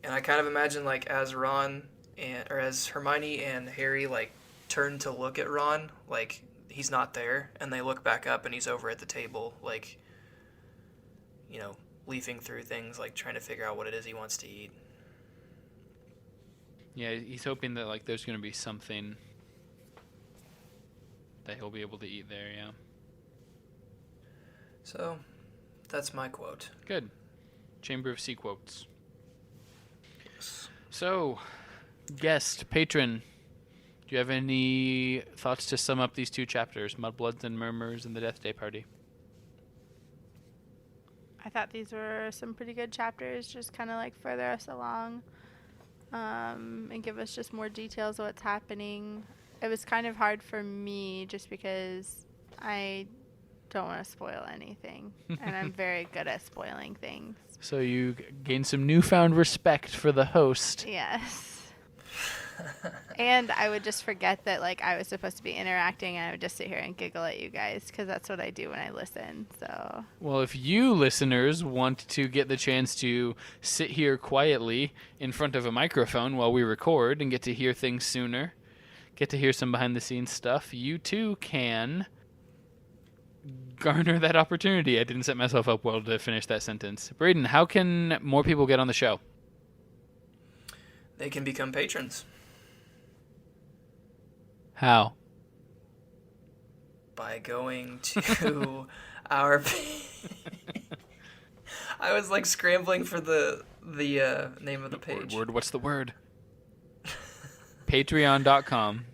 And I kind of imagine, as as Hermione and Harry, turn to look at Ron, he's not there, and they look back up and he's over at the table, leafing through things, trying to figure out what it is he wants to eat. Yeah, he's hoping that, there's going to be something that he'll be able to eat there, yeah. So, that's my quote. Good. Chamber of Sea quotes. So, guest, patron, do you have any thoughts to sum up these two chapters, Mudbloods and Murmurs and the Death Day Party? I thought these were some pretty good chapters, just kind of further us along and give us just more details of what's happening. It was kind of hard for me just because I don't want to spoil anything, and I'm very good at spoiling things. So you gained some newfound respect for the host. Yes. And I would just forget that I was supposed to be interacting, and I would just sit here and giggle at you guys because that's what I do when I listen. So. Well, if you listeners want to get the chance to sit here quietly in front of a microphone while we record and get to hear things sooner, get to hear some behind the scenes stuff, you too can garner that opportunity. I didn't set myself up well to finish that sentence. Braden, how can more people get on the show? They can become patrons. How? By going to our... I was scrambling for the name of the page. What's the word? Patreon.com.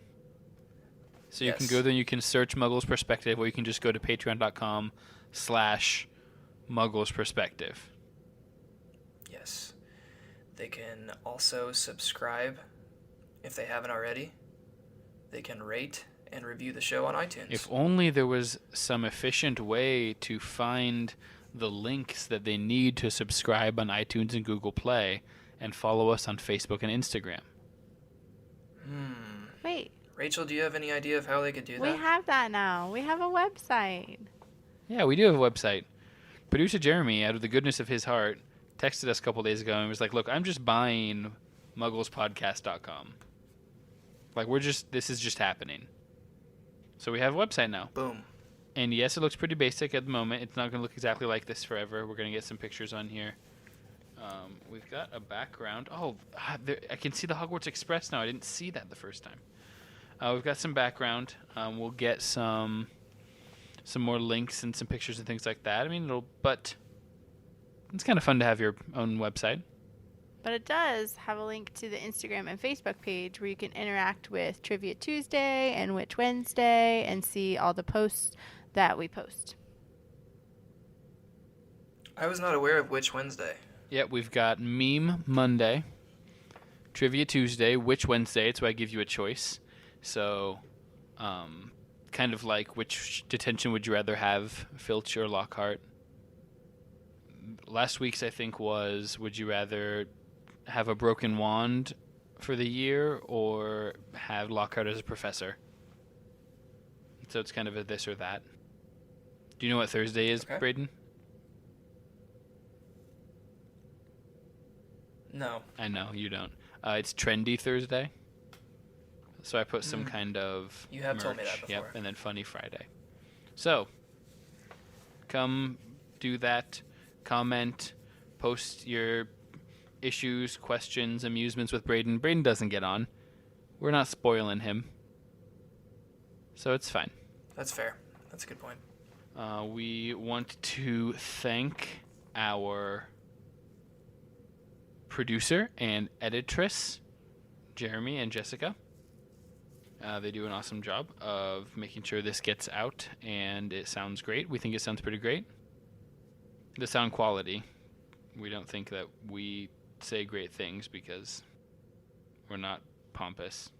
So you can go there and you can search Muggle's Perspective, or you can just go to patreon.com/Muggle's Perspective. Yes. They can also subscribe if they haven't already. They can rate and review the show on iTunes. If only there was some efficient way to find the links that they need to subscribe on iTunes and Google Play and follow us on Facebook and Instagram. Wait. Rachel, do you have any idea of how they could do that? We have that now. We have a website. Yeah, we do have a website. Producer Jeremy, out of the goodness of his heart, texted us a couple days ago and was like, look, I'm just buying mugglespodcast.com. This is just happening. So we have a website now. Boom. And yes, it looks pretty basic at the moment. It's not going to look exactly like this forever. We're going to get some pictures on here. We've got a background. Oh, I can see the Hogwarts Express now. I didn't see that the first time. We've got some background. We'll get some more links and some pictures and things like that. I mean, but it's kind of fun to have your own website. But it does have a link to the Instagram and Facebook page where you can interact with Trivia Tuesday and Witch Wednesday and see all the posts that we post. I was not aware of Witch Wednesday. Yeah, we've got Meme Monday, Trivia Tuesday, Witch Wednesday. It's why I give you a choice. So, kind of like which detention would you rather have, Filch or Lockhart? Last week's, I think, was would you rather have a broken wand for the year or have Lockhart as a professor? So it's kind of a this or that. Do you know what Thursday is, Okay. Braden? No. I know, you don't. It's Trendy Thursday. So I put some kind of You have merch. told me that before. Yep, and then Funny Friday. So come do that. Comment. Post your issues, questions, amusements with Braden. Braden doesn't get on. We're not spoiling him. So it's fine. That's fair. That's a good point. We want to thank our producer and editress, Jeremy and Jessica. They do an awesome job of making sure this gets out, and it sounds great. We think it sounds pretty great. The sound quality, we don't think that we say great things because we're not pompous.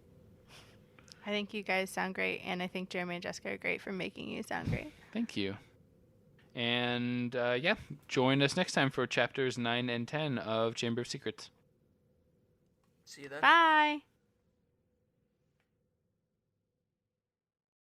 I think you guys sound great, and I think Jeremy and Jessica are great for making you sound great. Thank you. And join us next time for chapters 9 and 10 of Chamber of Secrets. See you then. Bye.